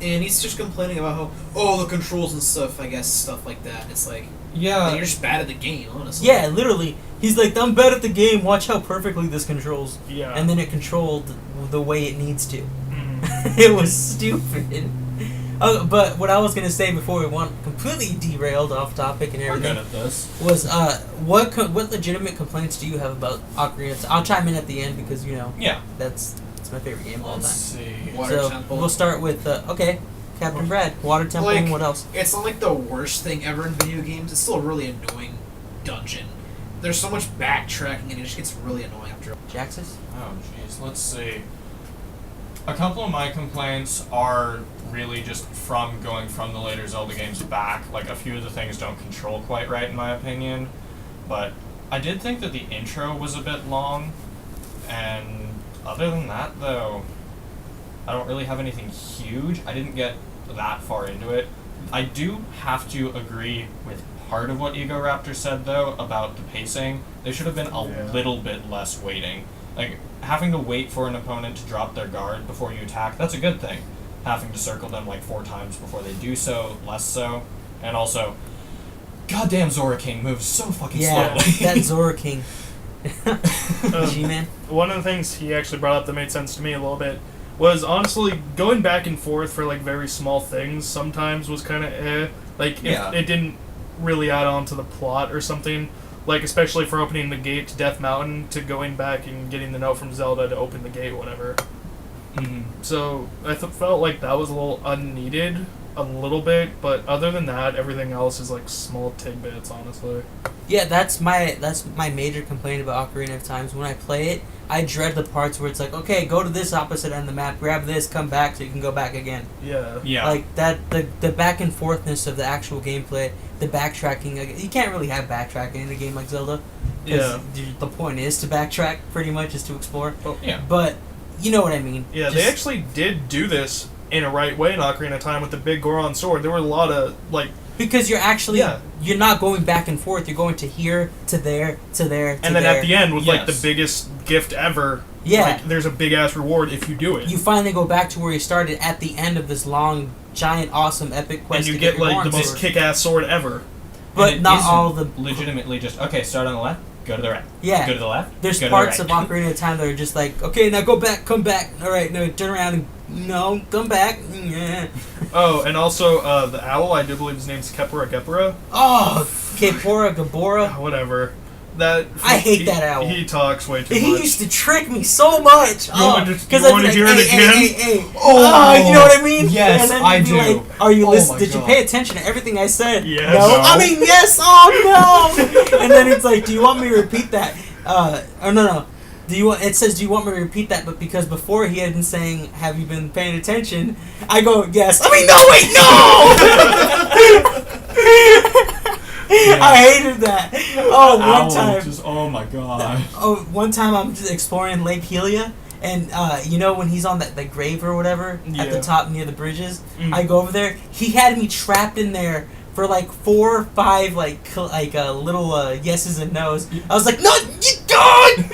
Speaker 1: And he's just complaining about how, oh, the controls and stuff, I guess, stuff like that. It's like,
Speaker 5: Yeah.
Speaker 1: Then you're just bad at the game, honestly.
Speaker 3: Yeah, literally. He's like, I'm bad at the game. Watch how perfectly this controls.
Speaker 2: Yeah.
Speaker 3: And then it controlled the way it needs to.
Speaker 2: Mhm.
Speaker 3: It was stupid. Oh, but what I was gonna say before we went completely derailed off topic and
Speaker 5: We're
Speaker 3: everything
Speaker 5: good at this.
Speaker 3: was what legitimate complaints do you have about Ocarina of Time? I'll chime in at the end because
Speaker 5: Yeah.
Speaker 3: it's my favorite game of all
Speaker 5: Let's
Speaker 3: time.
Speaker 5: see.
Speaker 1: Water
Speaker 3: So
Speaker 1: temple.
Speaker 3: we'll start with Captain Brad, Water Temple.
Speaker 1: Like,
Speaker 3: What else?
Speaker 1: It's not like the worst thing ever in video games. It's still a really annoying dungeon. There's so much backtracking and it just gets really annoying after.
Speaker 3: Jaxus?
Speaker 5: Oh, jeez. Let's see. A couple of my complaints are really just from going from the later Zelda games back. Like, a few of the things don't control quite right, in my opinion. But I did think that the intro was a bit long. And other than that, though, I don't really have anything huge. I didn't get that far into it. I do have to agree with part of what Egoraptor said, though, about the pacing. There should have been a
Speaker 2: Yeah.
Speaker 5: little bit less waiting. Like, having to wait for an opponent to drop their guard before you attack, that's a good thing. Having to circle them like 4 times before they do so, less so. And also, goddamn Zora King moves so fucking
Speaker 3: Yeah,
Speaker 5: slowly.
Speaker 3: that Zora King. G-Man.
Speaker 2: One of the things he actually brought up that made sense to me a little bit was honestly going back and forth for like very small things sometimes was kind of like if
Speaker 5: Yeah.
Speaker 2: it didn't really add on to the plot or something, like especially for opening the gate to Death Mountain to going back and getting the note from Zelda to open the gate whenever.
Speaker 5: Mhm.
Speaker 2: So I felt like that was a little unneeded a little bit, but other than that everything else is like small tidbits honestly.
Speaker 3: Yeah, that's my major complaint about Ocarina of Time. Is when I play it, I dread the parts where it's like, okay, go to this opposite end of the map, grab this, come back, so you can go back again.
Speaker 2: Yeah.
Speaker 5: Yeah.
Speaker 3: Like that, the back and forthness of the actual gameplay, the backtracking. Like, you can't really have backtracking in a game like Zelda. 'Cause
Speaker 2: Yeah.
Speaker 3: The point is to backtrack, pretty much, is to explore.
Speaker 5: yeah.
Speaker 3: But you know what I mean.
Speaker 2: Yeah,
Speaker 3: Just-
Speaker 2: they actually did do this in a right way in Ocarina of Time with the big Goron sword. There were a lot of like,
Speaker 3: because you're actually
Speaker 2: Yeah.
Speaker 3: you're not going back and forth. You're going to here to there to there to
Speaker 2: and then
Speaker 3: there.
Speaker 2: at the end with like the
Speaker 5: Yes.
Speaker 2: biggest gift ever.
Speaker 3: Yeah.
Speaker 2: like, there's a big ass reward if you do it.
Speaker 3: You finally go back to where you started at the end of this long, giant, awesome, epic quest.
Speaker 2: and you
Speaker 3: to
Speaker 2: get
Speaker 3: your
Speaker 2: like the
Speaker 3: Goron
Speaker 2: most
Speaker 3: sword.
Speaker 2: kick-ass sword ever.
Speaker 3: But
Speaker 5: And it
Speaker 3: not
Speaker 5: isn't
Speaker 3: all the
Speaker 5: legitimately just, okay, start on the left, go to the right.
Speaker 3: Yeah.
Speaker 5: Go to the left.
Speaker 3: There's
Speaker 5: go
Speaker 3: parts
Speaker 5: to
Speaker 3: of
Speaker 5: the right.
Speaker 3: Ocarina of Time that are just like, okay, now go back, come back. All right, no, turn around and no, come back. Yeah.
Speaker 2: Oh, and also the owl, I do believe his name's Gepura.
Speaker 3: Oh, Kepora Gabora.
Speaker 2: Whatever. That
Speaker 3: I hate that owl.
Speaker 2: He talks way too
Speaker 3: He
Speaker 2: much.
Speaker 3: used to trick me so much.
Speaker 2: You want to-
Speaker 3: Because
Speaker 2: you
Speaker 3: I'd
Speaker 2: want
Speaker 3: be
Speaker 2: to
Speaker 3: like,
Speaker 2: hear it
Speaker 3: hey,
Speaker 2: again?
Speaker 3: hey, hey.
Speaker 5: Oh,
Speaker 3: you know what I mean?
Speaker 5: yes,
Speaker 3: and then
Speaker 5: I
Speaker 3: you'd be
Speaker 5: do.
Speaker 3: Like, are you
Speaker 5: Oh
Speaker 3: listening?
Speaker 5: my
Speaker 3: Did you
Speaker 5: God.
Speaker 3: pay attention to everything I said?
Speaker 2: Yeah,
Speaker 3: No.
Speaker 2: no.
Speaker 3: I mean, yes. Oh no. And then it's like, do you want me to repeat that? Or no. Do you want? It says, do you want me to repeat that? But because before he had been saying, have you been paying attention? I go, yes. I mean, no, wait, no. I hated that. Oh, one
Speaker 5: Owl
Speaker 3: time.
Speaker 5: just, oh my god.
Speaker 3: One time I'm just exploring Lake Helia, and you know when he's on that grave or whatever at
Speaker 2: Yeah.
Speaker 3: the top near the bridges,
Speaker 2: Mm.
Speaker 3: I go over there. He had me trapped in there for like 4 or 5 little yeses and nos. I was like, no, you don't.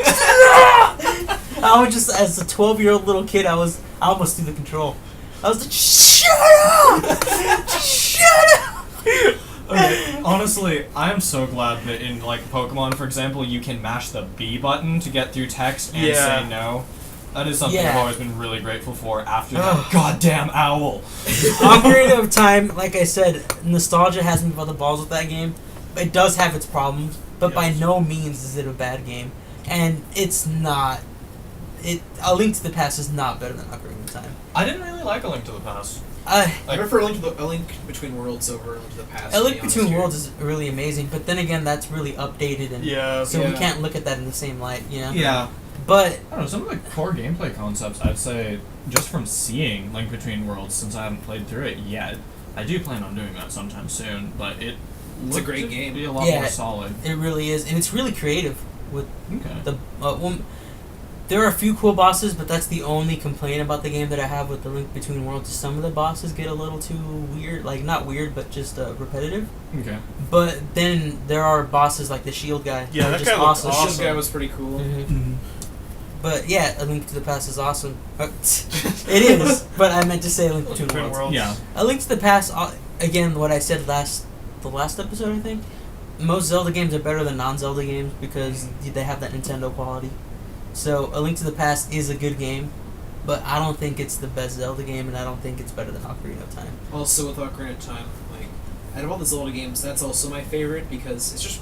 Speaker 3: I was just as a 12-year-old little kid. I almost threw the control. I was like, shut up, shut up.
Speaker 5: Okay, honestly, I am so glad that in like Pokemon, for example, you can mash the B button to get through text and
Speaker 2: Yeah.
Speaker 5: say no. That is something
Speaker 3: Yeah.
Speaker 5: I've always been really grateful for after that goddamn owl.
Speaker 3: Ocarina of Time, like I said, nostalgia has me by the balls with that game. It does have its problems, but by
Speaker 2: Yes.
Speaker 3: no means is it a bad game. And it's not. A Link to the Past is not better than Ocarina of Time.
Speaker 5: I didn't really like A Link to the Past.
Speaker 1: I prefer a Link Between Worlds over A Link to the Past.
Speaker 3: A
Speaker 1: to
Speaker 3: Link
Speaker 1: be honest
Speaker 3: Between
Speaker 1: here.
Speaker 3: Worlds is really amazing, but then again, that's really updated, and
Speaker 2: Yeah.
Speaker 3: so we
Speaker 1: Yeah.
Speaker 3: can't look at that in the same light, you know?
Speaker 5: Yeah.
Speaker 3: But,
Speaker 5: I don't know, some of the core gameplay concepts, I'd say, just from seeing Link Between Worlds, since I haven't played through it yet, I do plan on doing that sometime soon, but
Speaker 1: It's a
Speaker 5: looked
Speaker 1: great
Speaker 5: to
Speaker 1: game.
Speaker 5: be a lot
Speaker 3: Yeah.
Speaker 5: more solid.
Speaker 3: it really is, and it's really creative with
Speaker 5: Okay.
Speaker 3: the there are a few cool bosses, but that's the only complaint about the game that I have with the Link Between Worlds. Some of the bosses get a little too weird, like not weird, but just repetitive.
Speaker 5: Okay.
Speaker 3: But then there are bosses like the Shield guy.
Speaker 2: Yeah,
Speaker 3: who are
Speaker 2: that
Speaker 3: just
Speaker 2: guy looks
Speaker 1: The
Speaker 2: awesome.
Speaker 1: Shield guy was pretty cool.
Speaker 3: Mhm. But yeah, A Link to the Past is awesome. It is, but I meant to say A Link Between Worlds.
Speaker 5: Yeah.
Speaker 3: A Link to the Past, again, what I said the last episode, I think, most Zelda games are better than non-Zelda games because they have that Nintendo quality. So, A Link to the Past is a good game, but I don't think it's the best Zelda game, and I don't think it's better than Ocarina of Time.
Speaker 1: Also, with Ocarina of Time, like, out of all the Zelda games, that's also my favorite because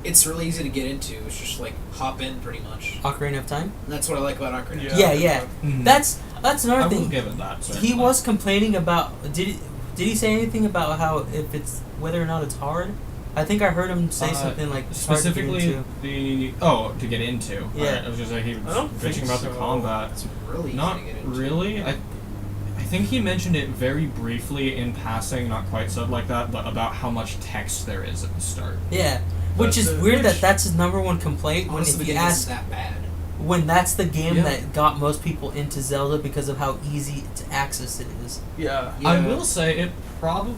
Speaker 1: it's really easy to get into. It's just like hop in pretty much.
Speaker 3: Ocarina of Time?
Speaker 1: And that's what I like about Ocarina of Time.
Speaker 3: Yeah.
Speaker 5: Mhm.
Speaker 3: That's another
Speaker 5: I
Speaker 3: thing.
Speaker 5: will give it that.
Speaker 3: He
Speaker 5: certainly.
Speaker 3: was complaining about. Did he say anything about how if it's whether or not it's hard? I think I heard him say something like it's hard to get
Speaker 5: specifically
Speaker 3: into.
Speaker 5: to get into.
Speaker 3: Yeah.
Speaker 5: Alright, I was just like he
Speaker 2: I
Speaker 5: was
Speaker 2: don't think
Speaker 5: bitching about the
Speaker 2: so.
Speaker 5: combat.
Speaker 1: It's really easy
Speaker 5: Not
Speaker 1: to get into.
Speaker 5: really. I think he mentioned it very briefly in passing, not quite said like that, but about how much text there is at the start.
Speaker 3: Yeah, which is weird that that's his number one complaint when
Speaker 1: Honestly,
Speaker 3: if
Speaker 1: the
Speaker 3: you
Speaker 1: game
Speaker 3: ask
Speaker 1: isn't that bad.
Speaker 3: when that's the game
Speaker 5: Yeah.
Speaker 3: that got most people into Zelda because of how easy to access it is.
Speaker 2: Yeah.
Speaker 5: I will say it probably.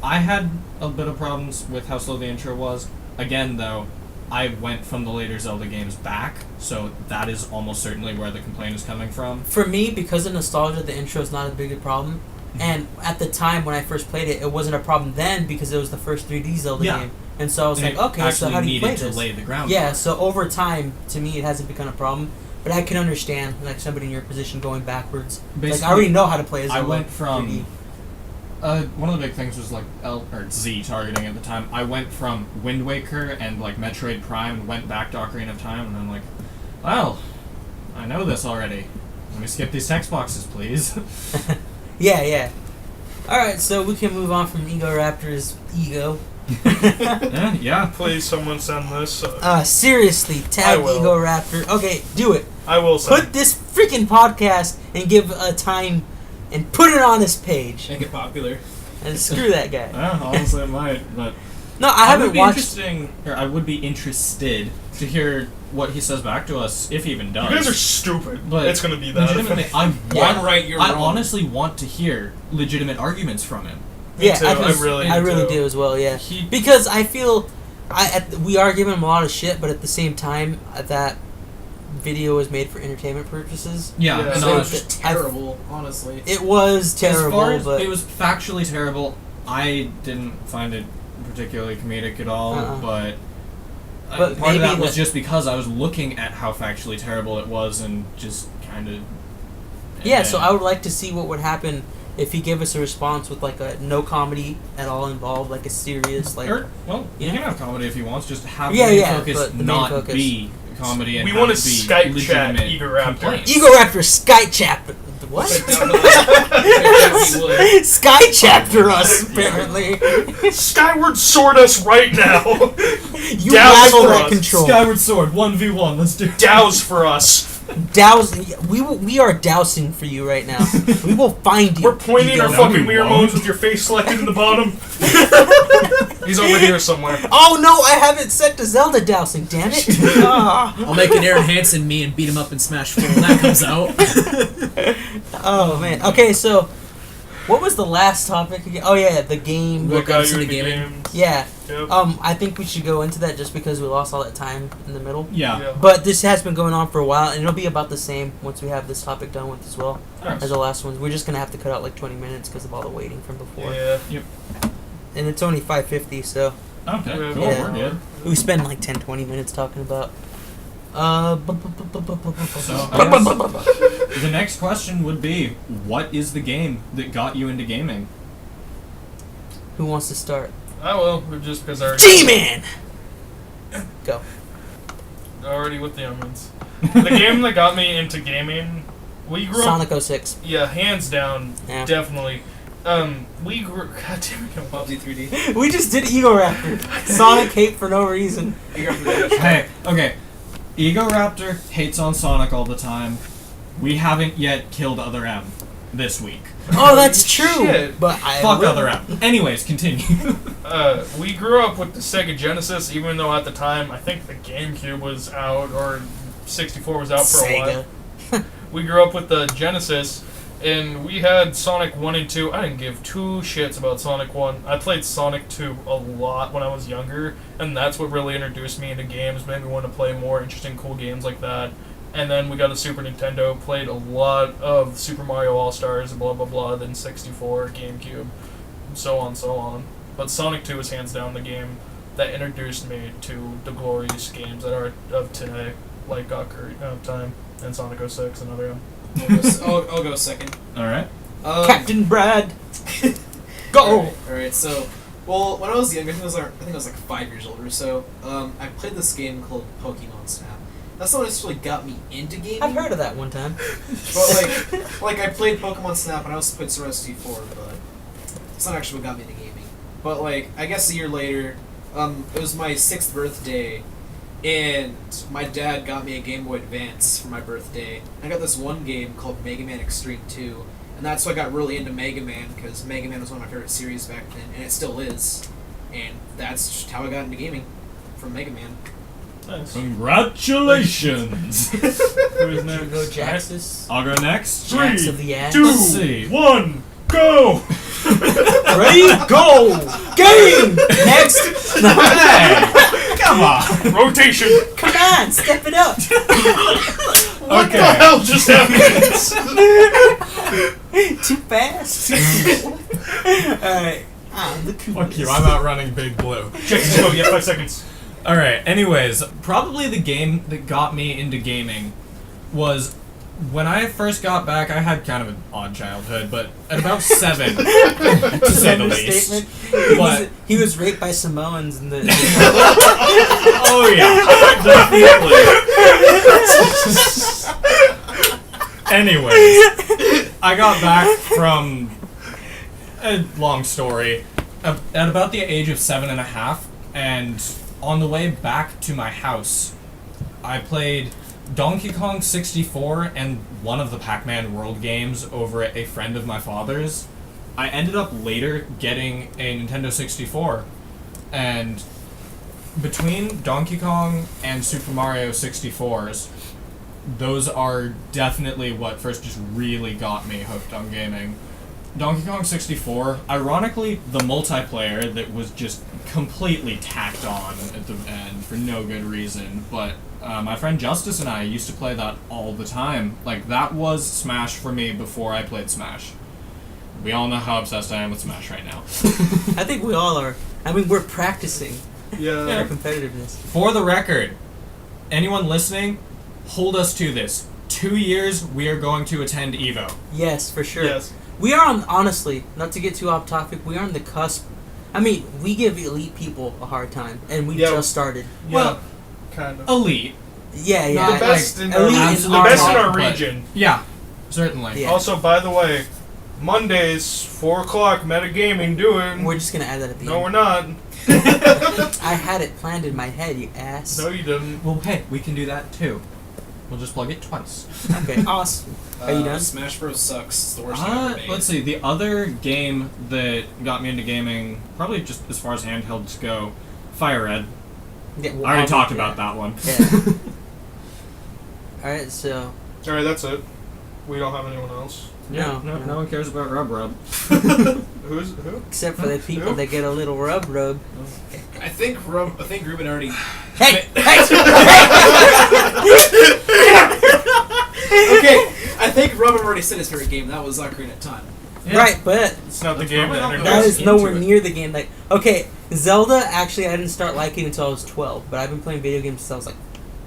Speaker 5: I had a bit of problems with how slow the intro was. Again, though, I went from the later Zelda games back, so that is almost certainly where the complaint is coming from.
Speaker 3: For me, because of nostalgia, the intro is not as big a problem. And at the time when I first played it, it wasn't a problem then because it was the first 3D Zelda
Speaker 5: Yeah.
Speaker 3: game. And so I was
Speaker 5: And
Speaker 3: like,
Speaker 5: it
Speaker 3: okay, so
Speaker 5: actually
Speaker 3: how do you play
Speaker 5: needed
Speaker 3: this?
Speaker 5: to lay the ground.
Speaker 3: Yeah, so over time, to me, it hasn't become a problem. But I can understand, like, somebody in your position going backwards.
Speaker 5: Basically,
Speaker 3: like, I already know how to play as
Speaker 5: I
Speaker 3: Zelda
Speaker 5: went from
Speaker 3: 3D.
Speaker 5: one of the big things was like L or Z targeting at the time. I went from Wind Waker and like Metroid Prime and went back to Ocarina of Time, and I'm like, well, I know this already. Let me skip these text boxes, please.
Speaker 3: Yeah. Alright, so we can move on from Egoraptor's ego.
Speaker 5: yeah.
Speaker 2: Please, someone send this.
Speaker 3: Seriously,
Speaker 2: I
Speaker 3: tag
Speaker 2: will.
Speaker 3: Egoraptor. Okay, do it.
Speaker 2: I will send.
Speaker 3: Put this freaking podcast and give a time and put it on this page.
Speaker 1: Make it popular.
Speaker 3: And screw that guy.
Speaker 5: Honestly, it might, but
Speaker 3: No, I haven't
Speaker 5: would be
Speaker 3: watched.
Speaker 5: interesting, or I would be interested to hear what he says back to us, if he even does.
Speaker 2: You guys are stupid.
Speaker 5: But
Speaker 2: it's gonna be that.
Speaker 5: legitimately, I
Speaker 1: One right, you're
Speaker 5: I
Speaker 1: wrong.
Speaker 5: honestly want to hear legitimate arguments from him.
Speaker 2: Me
Speaker 3: Yeah,
Speaker 2: too,
Speaker 3: I really do as well. Yeah,
Speaker 5: He-
Speaker 3: because I feel we are giving him a lot of shit, but at the same time, that video was made for entertainment purposes.
Speaker 5: Yeah,
Speaker 2: Yeah.
Speaker 5: and
Speaker 1: So
Speaker 5: I
Speaker 1: it
Speaker 5: was
Speaker 1: was just terrible, honestly.
Speaker 3: It was terrible,
Speaker 5: as far as
Speaker 3: but
Speaker 5: it was factually terrible, I didn't find it particularly comedic at all.
Speaker 3: Uh-uh.
Speaker 5: But
Speaker 3: But
Speaker 5: part of
Speaker 3: maybe
Speaker 5: that was
Speaker 3: the-
Speaker 5: just because I was looking at how factually terrible it was and just kind of.
Speaker 3: yeah. So I would like to see what would happen if he gave us a response with like a no comedy at all involved, like a serious like.
Speaker 5: Well,
Speaker 3: you
Speaker 5: you
Speaker 3: know?
Speaker 5: can have comedy if he wants. Just have
Speaker 3: Yeah,
Speaker 5: the main
Speaker 3: yeah,
Speaker 5: focus
Speaker 3: but the main
Speaker 5: not
Speaker 3: focus.
Speaker 5: be comedy, and
Speaker 2: We
Speaker 5: have
Speaker 2: wanna
Speaker 5: it be
Speaker 2: Skype chat
Speaker 5: legitimate
Speaker 2: Egoraptor.
Speaker 5: complaints.
Speaker 3: Egoraptor Sky Chapter. What?
Speaker 1: He would.
Speaker 3: Sky Chapter us apparently.
Speaker 2: Skyward Sword us right now.
Speaker 3: You
Speaker 2: Douse
Speaker 3: waggle
Speaker 2: for
Speaker 3: that
Speaker 2: us.
Speaker 3: control.
Speaker 5: Skyward Sword 1v1. Let's do.
Speaker 2: Douse for us.
Speaker 3: We are dousing for you right now. We will find you.
Speaker 2: We're pointing our
Speaker 3: Ego.
Speaker 2: fucking
Speaker 5: we
Speaker 2: mirror
Speaker 5: won't.
Speaker 2: modes with your face selected in the bottom. He's over here somewhere.
Speaker 3: Oh no, I haven't set to Zelda dousing, damn it. Ah.
Speaker 1: I'll make an Aaron Hansen me and beat him up in Smash 4 when that comes out.
Speaker 3: Oh man. Okay, so what was the last topic again? Oh yeah, the game.
Speaker 1: What got
Speaker 2: got
Speaker 1: you
Speaker 2: you
Speaker 1: into
Speaker 2: into
Speaker 1: gaming?
Speaker 2: games?
Speaker 3: Yeah.
Speaker 2: Yep.
Speaker 3: I think we should go into that just because we lost all that time in the middle.
Speaker 5: Yeah.
Speaker 2: Yeah.
Speaker 3: But this has been going on for a while, and it'll be about the same once we have this topic done with as well as the last one. We're just gonna have to cut out like 20 minutes because of all the waiting from before.
Speaker 2: Yeah.
Speaker 3: And it's only 5:50, so
Speaker 5: Okay.
Speaker 2: Yeah.
Speaker 5: Cool.
Speaker 3: Yeah.
Speaker 5: We're good.
Speaker 3: we spend like 10-20 minutes talking about.
Speaker 5: So I guess the next question would be, what is the game that got you into gaming?
Speaker 3: Who wants to start?
Speaker 2: I will, just because I
Speaker 3: G-Man. Go.
Speaker 2: already with the onions. The game that got me into gaming, we grew up.
Speaker 3: Sonic 06.
Speaker 2: Yeah, hands down,
Speaker 3: Yeah.
Speaker 2: definitely. We grew. God damn it,
Speaker 1: PUBG 3D.
Speaker 3: We just did Egoraptor. Sonic hate for no reason.
Speaker 5: Hey, okay. Egoraptor hates on Sonic all the time. We haven't yet killed Other M this week.
Speaker 3: Oh, that's true.
Speaker 2: Shit.
Speaker 3: But I
Speaker 5: Fuck
Speaker 3: will-
Speaker 5: Other M. Anyways, continue.
Speaker 2: We grew up with the Sega Genesis, even though at the time I think the GameCube was out or 64 was out for a
Speaker 3: Sega.
Speaker 2: while. We grew up with the Genesis, and we had Sonic 1 and 2. I didn't give two shits about Sonic 1. I played Sonic 2 a lot when I was younger, and that's what really introduced me into games, made me want to play more interesting, cool games like that. And then we got a Super Nintendo, played a lot of Super Mario All-Stars, blah blah blah, then 64, GameCube, so on, so on. But Sonic 2 is hands down the game that introduced me to the glorious games that are of today, like Ocarina of Time and Sonic 06, another one.
Speaker 6: I'll go second.
Speaker 5: Alright.
Speaker 3: Captain Brad. Go.
Speaker 6: Alright, so, well, when I was younger, I think I was like 5 years old or so, I played this game called Pokemon Snap. That's not necessarily got me into gaming.
Speaker 3: I've heard of that one time.
Speaker 6: But like I played Pokemon Snap and I also played Serenity 4, but it's not actually what got me into gaming. But like, I guess a year later, it was my 6th birthday, and my dad got me a Game Boy Advance for my birthday. I got this one game called Mega Man Extreme 2, and that's why I got really into Mega Man, because Mega Man was one of my favorite series back then, and it still is. And that's just how I got into gaming, from Mega Man.
Speaker 2: Nice.
Speaker 5: Congratulations!
Speaker 2: Who's
Speaker 3: Should we go
Speaker 2: next?
Speaker 3: Jaxus?
Speaker 5: I'll go next.
Speaker 3: Jax of the ass.
Speaker 2: 2,
Speaker 5: Let's see.
Speaker 2: 1, go!
Speaker 3: Ready? Go! Game! Next!
Speaker 5: Hey! Come on!
Speaker 2: Rotation!
Speaker 3: Come on, step it up!
Speaker 2: What
Speaker 5: Okay.
Speaker 2: the hell just happened?
Speaker 3: Too fast? Alright. The
Speaker 5: Fuck you, I'm outrunning Big Blue.
Speaker 2: Check this out, you have 5 seconds.
Speaker 5: Alright, anyways, probably the game that got me into gaming was when I first got back. I had kind of an odd childhood, but at about 7, to say the least. But,
Speaker 3: He was raped by Samoans in the.
Speaker 5: oh yeah, definitely. Anyways, I got back from a long story at about the age of 7.5, and on the way back to my house, I played Donkey Kong 64 and one of the Pac-Man World games over at a friend of my father's. I ended up later getting a Nintendo 64, and between Donkey Kong and Super Mario 64s, those are definitely what first just really got me hooked on gaming. Donkey Kong 64, ironically, the multiplayer that was just completely tacked on at the end for no good reason, but my friend Justice and I used to play that all the time. Like, that was Smash for me before I played Smash. We all know how obsessed I am with Smash right now.
Speaker 3: I think we all are. I mean, we're practicing
Speaker 2: Yeah.
Speaker 3: our competitiveness.
Speaker 5: For the record, anyone listening, hold us to this. 2 years, we are going to attend EVO.
Speaker 3: Yes, for sure.
Speaker 2: Yes.
Speaker 3: We are on, honestly, not to get too off topic, we are on the cusp. I mean, we give elite people a hard time, and we
Speaker 2: Yeah.
Speaker 3: just started.
Speaker 5: Well,
Speaker 2: kind of.
Speaker 5: elite.
Speaker 3: Yeah,
Speaker 5: Not
Speaker 2: The best in
Speaker 3: elite
Speaker 2: our,
Speaker 3: is
Speaker 2: the
Speaker 3: our
Speaker 2: best in
Speaker 3: mark,
Speaker 2: our
Speaker 5: but-
Speaker 2: region.
Speaker 5: Yeah, certainly.
Speaker 3: Yeah.
Speaker 2: Also, by the way, Mondays, 4 o'clock, metagaming doing.
Speaker 3: We're just gonna add that at the
Speaker 2: No,
Speaker 3: end.
Speaker 2: we're not.
Speaker 3: I had it planned in my head, you ass.
Speaker 2: No, you didn't.
Speaker 5: Well, hey, we can do that too. We'll just plug it twice.
Speaker 3: Okay, awesome. Are you done?
Speaker 6: Smash Bros. Sucks. It's the worst thing I've ever made.
Speaker 5: Let's see. The other game that got me into gaming, probably just as far as handhelds go, Fire Red.
Speaker 3: Yeah, well,
Speaker 5: I already talked
Speaker 3: yeah.
Speaker 5: about that one.
Speaker 3: Yeah. Alright, so.
Speaker 2: Alright, that's it. We don't have anyone else.
Speaker 5: No one cares about Rub Rub.
Speaker 2: Who's who?
Speaker 3: Except for the people
Speaker 2: Who?
Speaker 3: that get a little rub.
Speaker 6: I think Ruben already.
Speaker 3: Hey!
Speaker 6: Okay, I think Ruben already said his favorite game. That was Ocarina of Time.
Speaker 5: Yeah.
Speaker 3: Right, but
Speaker 2: It's not
Speaker 5: That's
Speaker 2: the game
Speaker 5: probably
Speaker 2: that
Speaker 5: not
Speaker 2: introduced
Speaker 3: that is
Speaker 5: into
Speaker 3: nowhere
Speaker 5: it.
Speaker 3: near the game. Like, okay, Zelda, actually, I didn't start liking until I was 12, but I've been playing video games since I was, like,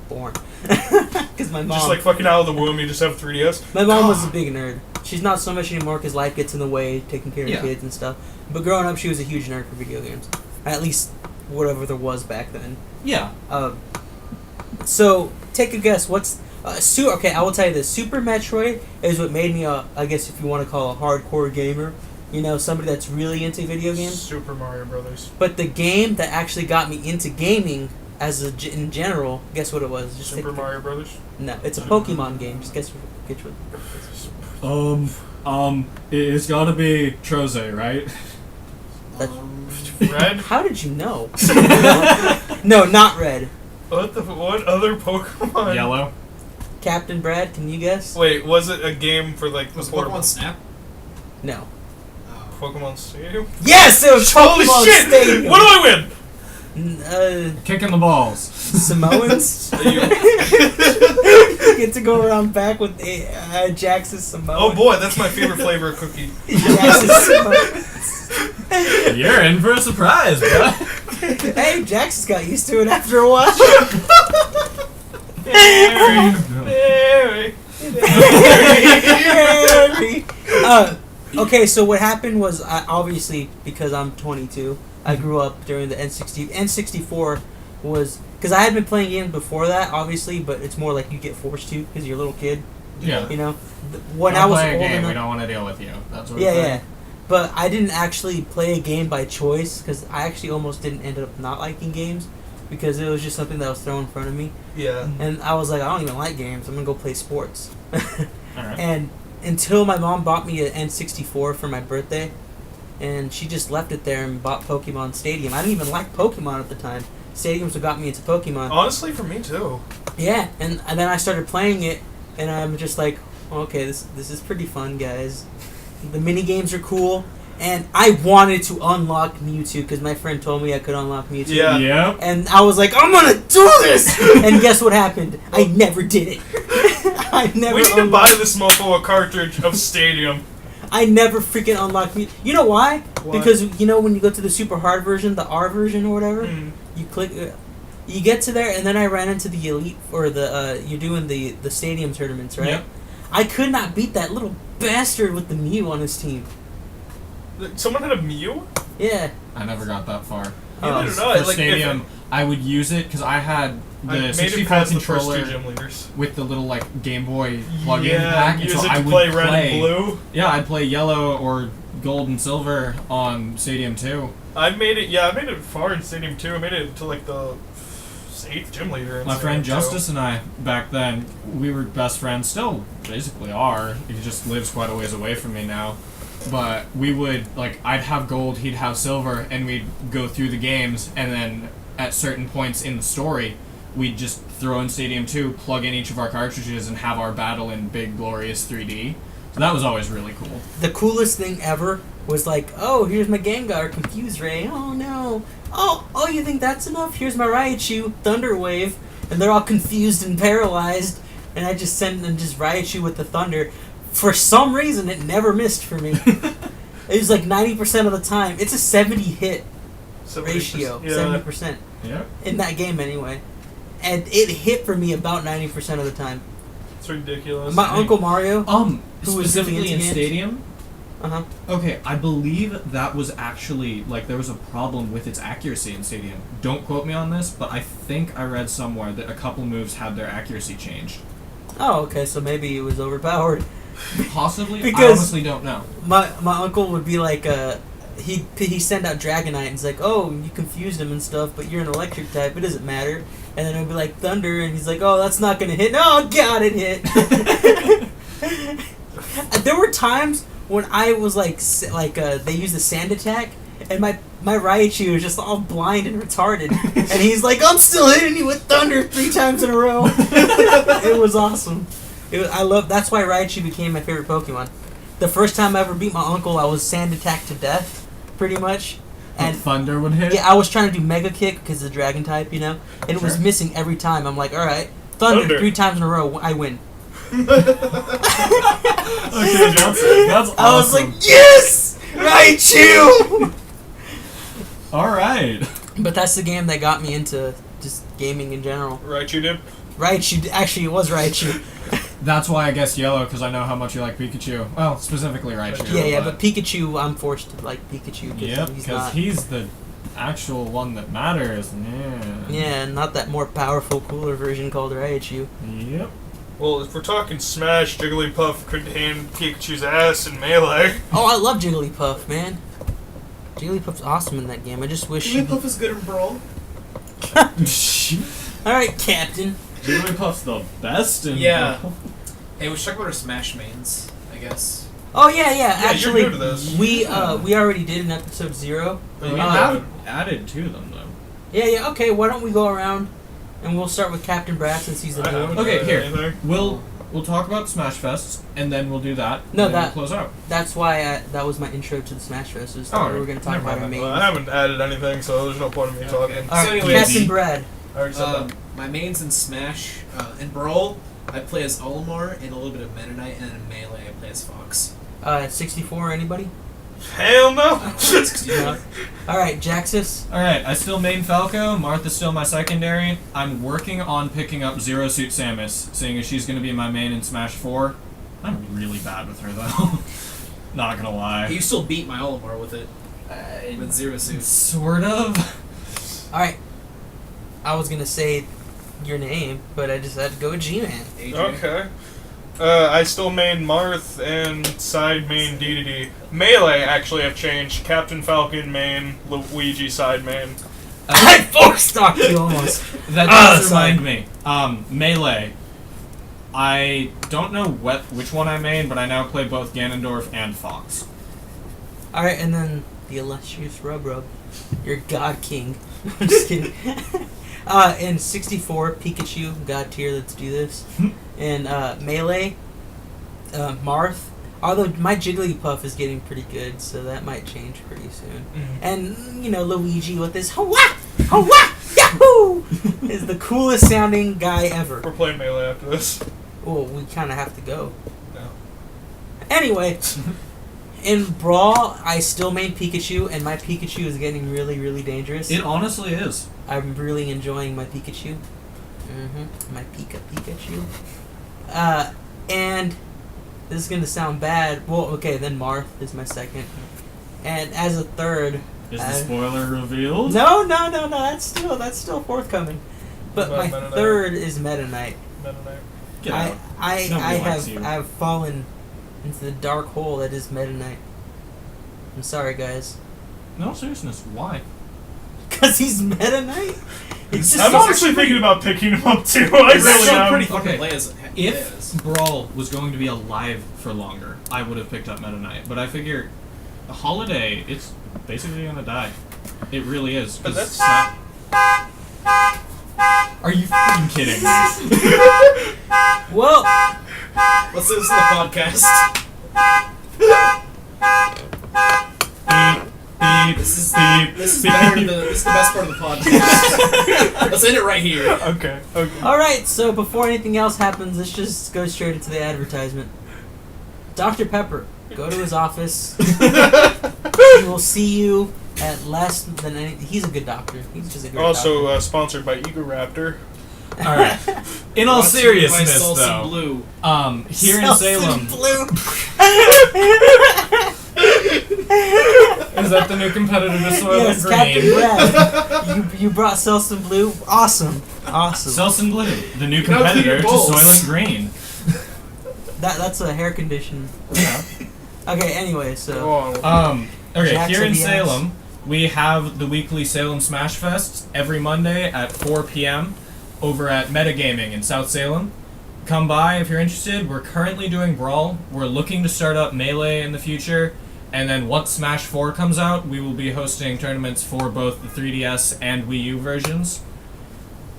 Speaker 3: born. Because my mom.
Speaker 2: Just like fucking out of the womb, you just have 3DS.
Speaker 3: My mom was a big nerd. She's not so much anymore because life gets in the way, taking care of
Speaker 5: Yeah.
Speaker 3: kids and stuff. But growing up, she was a huge nerd for video games. At least whatever there was back then.
Speaker 5: Yeah.
Speaker 3: So, take a guess. What's... okay, I will tell you this. Super Metroid is what made me, I guess if you want to call a hardcore gamer. You know, somebody that's really into video games.
Speaker 2: Super Mario Brothers.
Speaker 3: But the game that actually got me into gaming in general, guess what it was? Just
Speaker 2: Super
Speaker 3: take-
Speaker 2: Mario Brothers.
Speaker 3: No, it's a Pokemon game. Just guess what it is.
Speaker 5: It's gotta be Troze, right?
Speaker 2: Red?
Speaker 3: How did you know? No, not Red.
Speaker 2: What other Pokemon?
Speaker 5: Yellow.
Speaker 3: Captain Brad, can you guess?
Speaker 2: Wait, was it a game for like
Speaker 6: Was
Speaker 2: the
Speaker 6: Pokemon Snap?
Speaker 3: No.
Speaker 2: Pokemon Stadium?
Speaker 3: Yes, it was
Speaker 2: Holy
Speaker 3: Pokemon
Speaker 2: shit!
Speaker 3: Stadium.
Speaker 2: What do I win?
Speaker 5: Kicking the balls.
Speaker 3: Samoans. You get to go around back with Jax's Samoan.
Speaker 2: Oh boy, that's my favorite flavor of cookie.
Speaker 3: Jax's Samoans.
Speaker 4: You're in for a surprise, bro.
Speaker 3: Hey, Jackson's got used to it after a while. Okay, so what happened was, obviously, because I'm 22, I grew up during the N64 was... Because I had been playing games before that, obviously, but it's more like you get forced to because you're a little kid.
Speaker 4: Yeah.
Speaker 3: You know? When I
Speaker 4: Don't
Speaker 3: was
Speaker 4: play a
Speaker 3: old
Speaker 4: game,
Speaker 3: enough...
Speaker 4: we don't want to deal with you. That sort of
Speaker 3: Yeah,
Speaker 4: thing.
Speaker 3: yeah. But I didn't actually play a game by choice because I actually almost didn't end up not liking games because it was just something that was thrown in front of me.
Speaker 2: Yeah.
Speaker 3: And I was like, I don't even like games. I'm going to go play sports.
Speaker 4: Alright.
Speaker 3: And until my mom bought me an N64 for my birthday, and she just left it there and bought Pokemon Stadium. I didn't even like Pokemon at the time. Stadium's what got me into Pokemon.
Speaker 2: Honestly, for me too.
Speaker 3: Yeah, and then I started playing it, and I'm just like, okay, this is pretty fun, guys. The mini games are cool, and I wanted to unlock Mewtwo because my friend told me I could unlock Mewtwo.
Speaker 2: Yeah.
Speaker 4: Yep.
Speaker 3: And I was like, I'm gonna do this! And guess what happened? I never did it. I never.
Speaker 2: We need to buy this mofo a cartridge of Stadium.
Speaker 3: I never freaking unlocked Mewtwo. You know why?
Speaker 2: Why?
Speaker 3: Because you know when you go to the super hard version, the R version or whatever, you click. You get to there, and then I ran into the elite or the you're doing the stadium tournaments, right?
Speaker 4: Yep.
Speaker 3: I could not beat that little bastard with the Mew on his team.
Speaker 2: Someone had a Mew?
Speaker 3: Yeah.
Speaker 4: I never got that far.
Speaker 2: Neither did
Speaker 3: Oh,
Speaker 2: I.
Speaker 4: For
Speaker 2: Like,
Speaker 4: Stadium, I would use it because I had
Speaker 2: I
Speaker 4: the
Speaker 2: made it
Speaker 4: 64
Speaker 2: past the first two
Speaker 4: controller
Speaker 2: gym leaders.
Speaker 4: with the little like Game Boy plug-in
Speaker 2: Yeah,
Speaker 4: pack, and
Speaker 2: use
Speaker 4: so
Speaker 2: it
Speaker 4: I
Speaker 2: to
Speaker 4: would
Speaker 2: play red and blue.
Speaker 4: Yeah, I'd play yellow or gold and silver on Stadium 2.
Speaker 2: I made it far in Stadium 2. I made it to like the 8th gym leader. In
Speaker 4: My friend
Speaker 2: Stadium 2.
Speaker 4: Justice and I, back then, we were best friends, still basically are. He just lives quite a ways away from me now. But we would, like, I'd have gold, he'd have silver, and we'd go through the games, and then at certain points in the story, we'd just throw in Stadium 2, plug in each of our cartridges, and have our battle in big, glorious 3D. So that was always really cool.
Speaker 3: The coolest thing ever was like, oh, here's my Gengar, Confuse Ray. Oh no. Oh, you think that's enough? Here's my Raichu, Thunder Wave, and they're all confused and paralyzed. And I just send them just Raichu with the Thunder. For some reason, it never missed for me. It was like 90% of the time. It's a 70 hit
Speaker 2: 70%.
Speaker 3: ratio,
Speaker 2: Yeah.
Speaker 3: 70%
Speaker 4: Yeah.
Speaker 3: in that game anyway. And it hit for me about 90% of the time.
Speaker 2: It's ridiculous.
Speaker 3: My Uncle Mario, who was
Speaker 4: Specifically
Speaker 3: really
Speaker 4: in
Speaker 3: into games.
Speaker 4: Stadium,
Speaker 3: uh-huh.
Speaker 4: okay, I believe that was actually, like, there was a problem with its accuracy in Stadium. Don't quote me on this, but I think I read somewhere that a couple moves had their accuracy changed.
Speaker 3: Oh, okay, so maybe it was overpowered.
Speaker 4: Possibly? I
Speaker 3: Because-
Speaker 4: honestly don't know.
Speaker 3: My uncle would be like, he'd send out Dragonite, and he's like, oh, you confused him and stuff, but you're an electric type, it doesn't matter. And then it would be like Thunder, and he's like, oh, that's not gonna hit. No, God, it hit. There were times when I was like, they used the sand attack, and my Raichu was just all blind and retarded, and he's like, I'm still hitting you with Thunder 3 times in a row. It was awesome. That's why Raichu became my favorite Pokemon. The first time I ever beat my uncle, I was sand attacked to death, pretty much.
Speaker 4: And
Speaker 3: And
Speaker 4: Thunder would hit?
Speaker 3: yeah, I was trying to do Mega Kick because the Dragon type, you know, and it was
Speaker 4: Sure.
Speaker 3: missing every time. I'm like, all right, Thunder 3 times in a row, I win.
Speaker 4: Okay, that's awesome.
Speaker 3: I was like, yes, Raichu.
Speaker 4: Alright.
Speaker 3: But that's the game that got me into just gaming in general.
Speaker 2: Right, you did.
Speaker 3: Raichu, actually, it was Raichu.
Speaker 4: That's why I guess yellow, because I know how much you like Pikachu. Well, specifically Raichu.
Speaker 3: Yeah, but Pikachu, I'm forced to like Pikachu
Speaker 4: Yep,
Speaker 3: he's
Speaker 4: because
Speaker 3: not.
Speaker 4: he's the actual one that matters. Yeah.
Speaker 3: Yeah, not that more powerful, cooler version called Raichu.
Speaker 4: Yep.
Speaker 2: Well, if we're talking Smash, Jigglypuff could hand Pikachu's ass in Melee.
Speaker 3: Oh, I love Jigglypuff, man. Jigglypuff's awesome in that game. I just wish she...
Speaker 6: Jigglypuff is good in Brawl.
Speaker 3: Alright, Captain.
Speaker 4: Jigglypuff's the best in
Speaker 6: Yeah. Hey, we should talk about our Smash mains, I guess.
Speaker 3: Oh, yeah,
Speaker 2: you're
Speaker 3: actually,
Speaker 2: new to this.
Speaker 3: we already did in episode 0.
Speaker 4: We
Speaker 2: You
Speaker 4: haven't added to them, though.
Speaker 3: Yeah, okay, why don't we go around and we'll start with Captain Brass since he's the
Speaker 2: I
Speaker 3: new
Speaker 2: haven't
Speaker 3: one.
Speaker 4: Okay,
Speaker 2: done
Speaker 4: here.
Speaker 2: anything.
Speaker 4: We'll talk about Smash Fests, and then we'll do that.
Speaker 3: No,
Speaker 4: and then
Speaker 3: that-
Speaker 4: we'll close out.
Speaker 3: That's why that was my intro to the Smash Fest. Is
Speaker 4: Oh,
Speaker 3: we were going to talk
Speaker 4: never
Speaker 3: about our
Speaker 4: mind.
Speaker 3: mains.
Speaker 2: Well, I haven't added anything, so there's no point in me talking.
Speaker 6: Okay.
Speaker 3: Alright,
Speaker 6: So anyways-
Speaker 3: Captain Brad.
Speaker 2: I already said that.
Speaker 6: My mains in Smash, in Brawl, I play as Olimar and a little bit of Meta Knight, and in Melee, I play as Fox.
Speaker 3: 64, anybody?
Speaker 2: Hell no.
Speaker 3: Alright, Jaxus.
Speaker 4: Alright, I still main Falco. Martha's still my secondary. I'm working on picking up Zero Suit Samus, seeing as she's going to be my main in Smash 4. I'm really bad with her, though. Not gonna lie.
Speaker 6: You still beat my Olimar with it. With Zero Suit.
Speaker 4: Sort of.
Speaker 3: Alright. I was gonna say your name, but I just had to go with G-Man.
Speaker 2: Okay. I still main Marth and side main DDD. Melee actually have changed. Captain Falcon main, Luigi side main.
Speaker 3: I force-stocked you almost.
Speaker 4: That does remind me. Melee. I don't know which one I main, but I now play both Ganondorf and Fox.
Speaker 3: Alright, and then the illustrious Rub, your God King. I'm just kidding. In 64, Pikachu, God tier, let's do this. And Melee, Marth. Although my Jigglypuff is getting pretty good, so that might change pretty soon. And, Luigi with his Hawa! Hawa! Yahoo! is the coolest sounding guy ever.
Speaker 2: We're playing Melee after this.
Speaker 3: Well, we kind of have to go.
Speaker 2: No.
Speaker 3: Anyway, in Brawl, I still main Pikachu, and my Pikachu is getting really, really dangerous.
Speaker 4: It honestly is.
Speaker 3: I'm really enjoying my Pikachu. My Pikachu. And this is going to sound bad. Well, okay, then Marth is my second. And as a third...
Speaker 4: Is the spoiler revealed?
Speaker 3: No, that's still forthcoming. But my
Speaker 2: Meta Knight?
Speaker 3: third is Meta Knight.
Speaker 2: Meta Knight.
Speaker 4: Get out.
Speaker 3: I
Speaker 4: likes you.
Speaker 3: have fallen into the dark hole that is Meta Knight. I'm sorry, guys.
Speaker 4: No seriousness. Why?
Speaker 3: Because he's Meta Knight? It's just
Speaker 2: I'm honestly thinking about picking him up too. I
Speaker 6: It's
Speaker 2: really
Speaker 6: actually
Speaker 2: am.
Speaker 6: pretty fucking
Speaker 4: Okay.
Speaker 6: layers.
Speaker 4: If Brawl was going to be alive for longer, I would have picked up Meta Knight. But I figure a Holiday, it's basically gonna die. It really is. 'Cause
Speaker 2: But that's-
Speaker 4: it's not... Are you fucking kidding me?
Speaker 3: Well,
Speaker 6: Let's do this in the podcast. This is better than this is the best part of the podcast. Let's end it right here.
Speaker 2: Okay.
Speaker 3: alright, so before anything else happens, let's just go straight into the advertisement. Dr. Pepper, go to his office. He will see you at less than any... He's a good doctor. He's just a great
Speaker 2: Also
Speaker 3: doctor.
Speaker 2: sponsored by Egoraptor.
Speaker 4: Alright. In all
Speaker 6: Brought to you by
Speaker 4: seriousness,
Speaker 6: Salsa
Speaker 4: though,
Speaker 6: Blue.
Speaker 4: here in
Speaker 3: Selsun
Speaker 4: Salem...
Speaker 3: Blue.
Speaker 4: Is that the new competitor to Soylent
Speaker 3: Yes,
Speaker 4: Green?
Speaker 3: Captain Brad. You brought Selsun Blue. Awesome.
Speaker 4: Selsun Blue, the new
Speaker 6: Can I clean
Speaker 4: competitor
Speaker 6: your
Speaker 4: to
Speaker 6: balls?
Speaker 4: Soylent Green.
Speaker 3: That's a hair condition.
Speaker 4: Yeah.
Speaker 3: Okay, anyway, so...
Speaker 2: Go on.
Speaker 4: Okay,
Speaker 3: Jack's
Speaker 4: here in
Speaker 3: of the ass.
Speaker 4: Salem, we have the weekly Salem Smash Fest every Monday at 4 p.m. over at Metagaming in South Salem. Come by if you're interested. We're currently doing Brawl. We're looking to start up Melee in the future. And then once Smash 4 comes out, we will be hosting tournaments for both the 3DS and Wii U versions.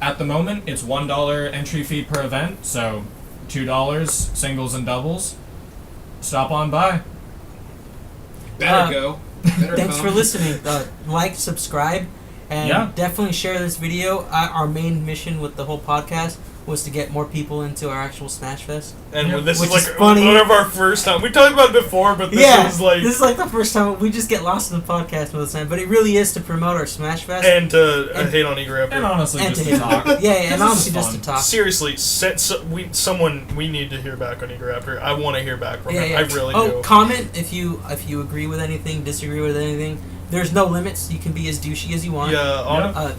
Speaker 4: At the moment, it's $1 entry fee per event, so $2 singles and doubles. Stop on by.
Speaker 6: Better go. Better
Speaker 3: Thanks
Speaker 6: come.
Speaker 3: for listening. Like, subscribe, and
Speaker 4: Yeah.
Speaker 3: definitely share this video. Our main mission with the whole podcast was to get more people into our actual Smash Fest.
Speaker 2: And
Speaker 4: Yeah.
Speaker 2: this
Speaker 3: Which
Speaker 2: is like
Speaker 3: is funny.
Speaker 2: one of our first time. We talked about it before, but this is like...
Speaker 3: this is like the first time we just get lost in the podcast most of the time, but it really is to promote our Smash Fest.
Speaker 2: And to
Speaker 3: And-
Speaker 2: hate on Egoraptor.
Speaker 4: And honestly,
Speaker 3: and
Speaker 4: just
Speaker 3: to
Speaker 4: to talk.
Speaker 3: yeah, and
Speaker 4: This
Speaker 3: honestly
Speaker 4: is
Speaker 3: just to
Speaker 4: fun.
Speaker 3: talk.
Speaker 2: Seriously, we need to hear back on Egoraptor. I want to hear back from him. I really do.
Speaker 3: Comment if you agree with anything, disagree with anything. There's no limits. You can be as douchey as you want.
Speaker 2: Yeah,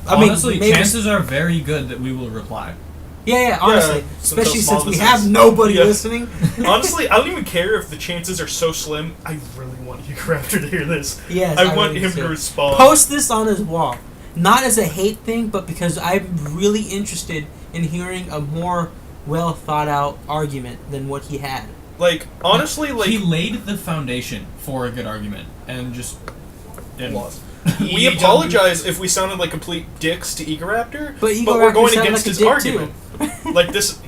Speaker 4: Honestly,
Speaker 3: maybe-
Speaker 4: chances are very good that we will reply.
Speaker 3: Yeah, honestly,
Speaker 2: so
Speaker 3: especially
Speaker 2: small
Speaker 3: since we
Speaker 2: this
Speaker 3: have
Speaker 2: is.
Speaker 3: nobody
Speaker 2: Yeah.
Speaker 3: listening.
Speaker 2: honestly, I don't even care if the chances are so slim. I really want Egoraptor to hear this.
Speaker 3: Yes,
Speaker 2: I want
Speaker 3: really
Speaker 2: him
Speaker 3: do.
Speaker 2: to respond.
Speaker 3: Post this on his wall, not as a hate thing, but because I'm really interested in hearing a more well thought out argument than what he had.
Speaker 2: Like, honestly, like...
Speaker 4: He laid the foundation for a good argument and just didn't.
Speaker 2: Lost. We apologize if we sounded like complete dicks to Egoraptor,
Speaker 3: But
Speaker 2: but we're
Speaker 3: Egoraptor
Speaker 2: going
Speaker 3: sounded
Speaker 2: against
Speaker 3: like a
Speaker 2: his
Speaker 3: dick,
Speaker 2: argument. Like this...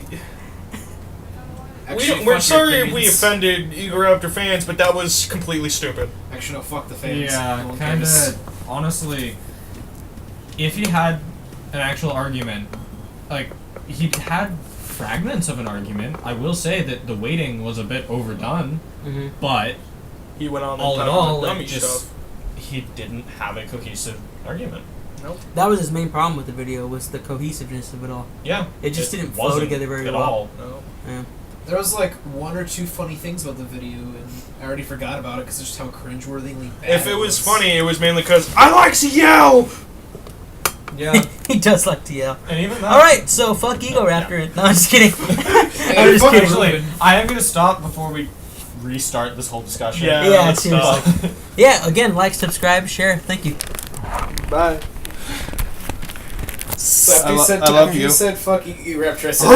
Speaker 6: Actually,
Speaker 2: We're
Speaker 6: fuck
Speaker 2: sorry
Speaker 6: your
Speaker 2: if we
Speaker 6: opinions.
Speaker 2: offended Egoraptor fans, but that was completely stupid.
Speaker 6: Actually, no, fuck the fans. No
Speaker 4: Yeah,
Speaker 6: one
Speaker 4: kind
Speaker 6: cares.
Speaker 4: of. Honestly, if he had an actual argument, like he had fragments of an argument, I will say that the weighting was a bit overdone,
Speaker 3: Mm-hmm.
Speaker 4: but
Speaker 2: he went on
Speaker 5: all in
Speaker 2: and
Speaker 5: all,
Speaker 2: talked about
Speaker 5: like,
Speaker 2: dummy
Speaker 5: just
Speaker 2: stuff.
Speaker 5: he didn't have a cohesive argument.
Speaker 3: That was his main problem with the video, was the cohesiveness of it all.
Speaker 5: Yeah,
Speaker 3: It just didn't flow
Speaker 5: wasn't
Speaker 3: together very
Speaker 5: at
Speaker 3: well.
Speaker 5: all.
Speaker 2: No.
Speaker 3: Yeah.
Speaker 6: There was like one or two funny things about the video, and I already forgot about it because of just how cringeworthily bad.
Speaker 2: If it was funny, it was mainly because I like to yell.
Speaker 5: Yeah,
Speaker 3: He does like to yell.
Speaker 5: and even that.
Speaker 3: All right, so fuck Egoraptor. No, I'm just kidding.
Speaker 6: Hey,
Speaker 3: I'm just
Speaker 6: fuck
Speaker 3: kidding.
Speaker 5: Actually, I am gonna stop before we restart this whole discussion.
Speaker 2: Yeah,
Speaker 3: Yeah,
Speaker 2: let's
Speaker 3: seriously.
Speaker 2: stop.
Speaker 3: Yeah, again, like, subscribe, share. Thank you.
Speaker 2: Bye.
Speaker 6: So after you said,
Speaker 5: I love
Speaker 6: after
Speaker 5: you.
Speaker 6: said fuck Egoraptor, I said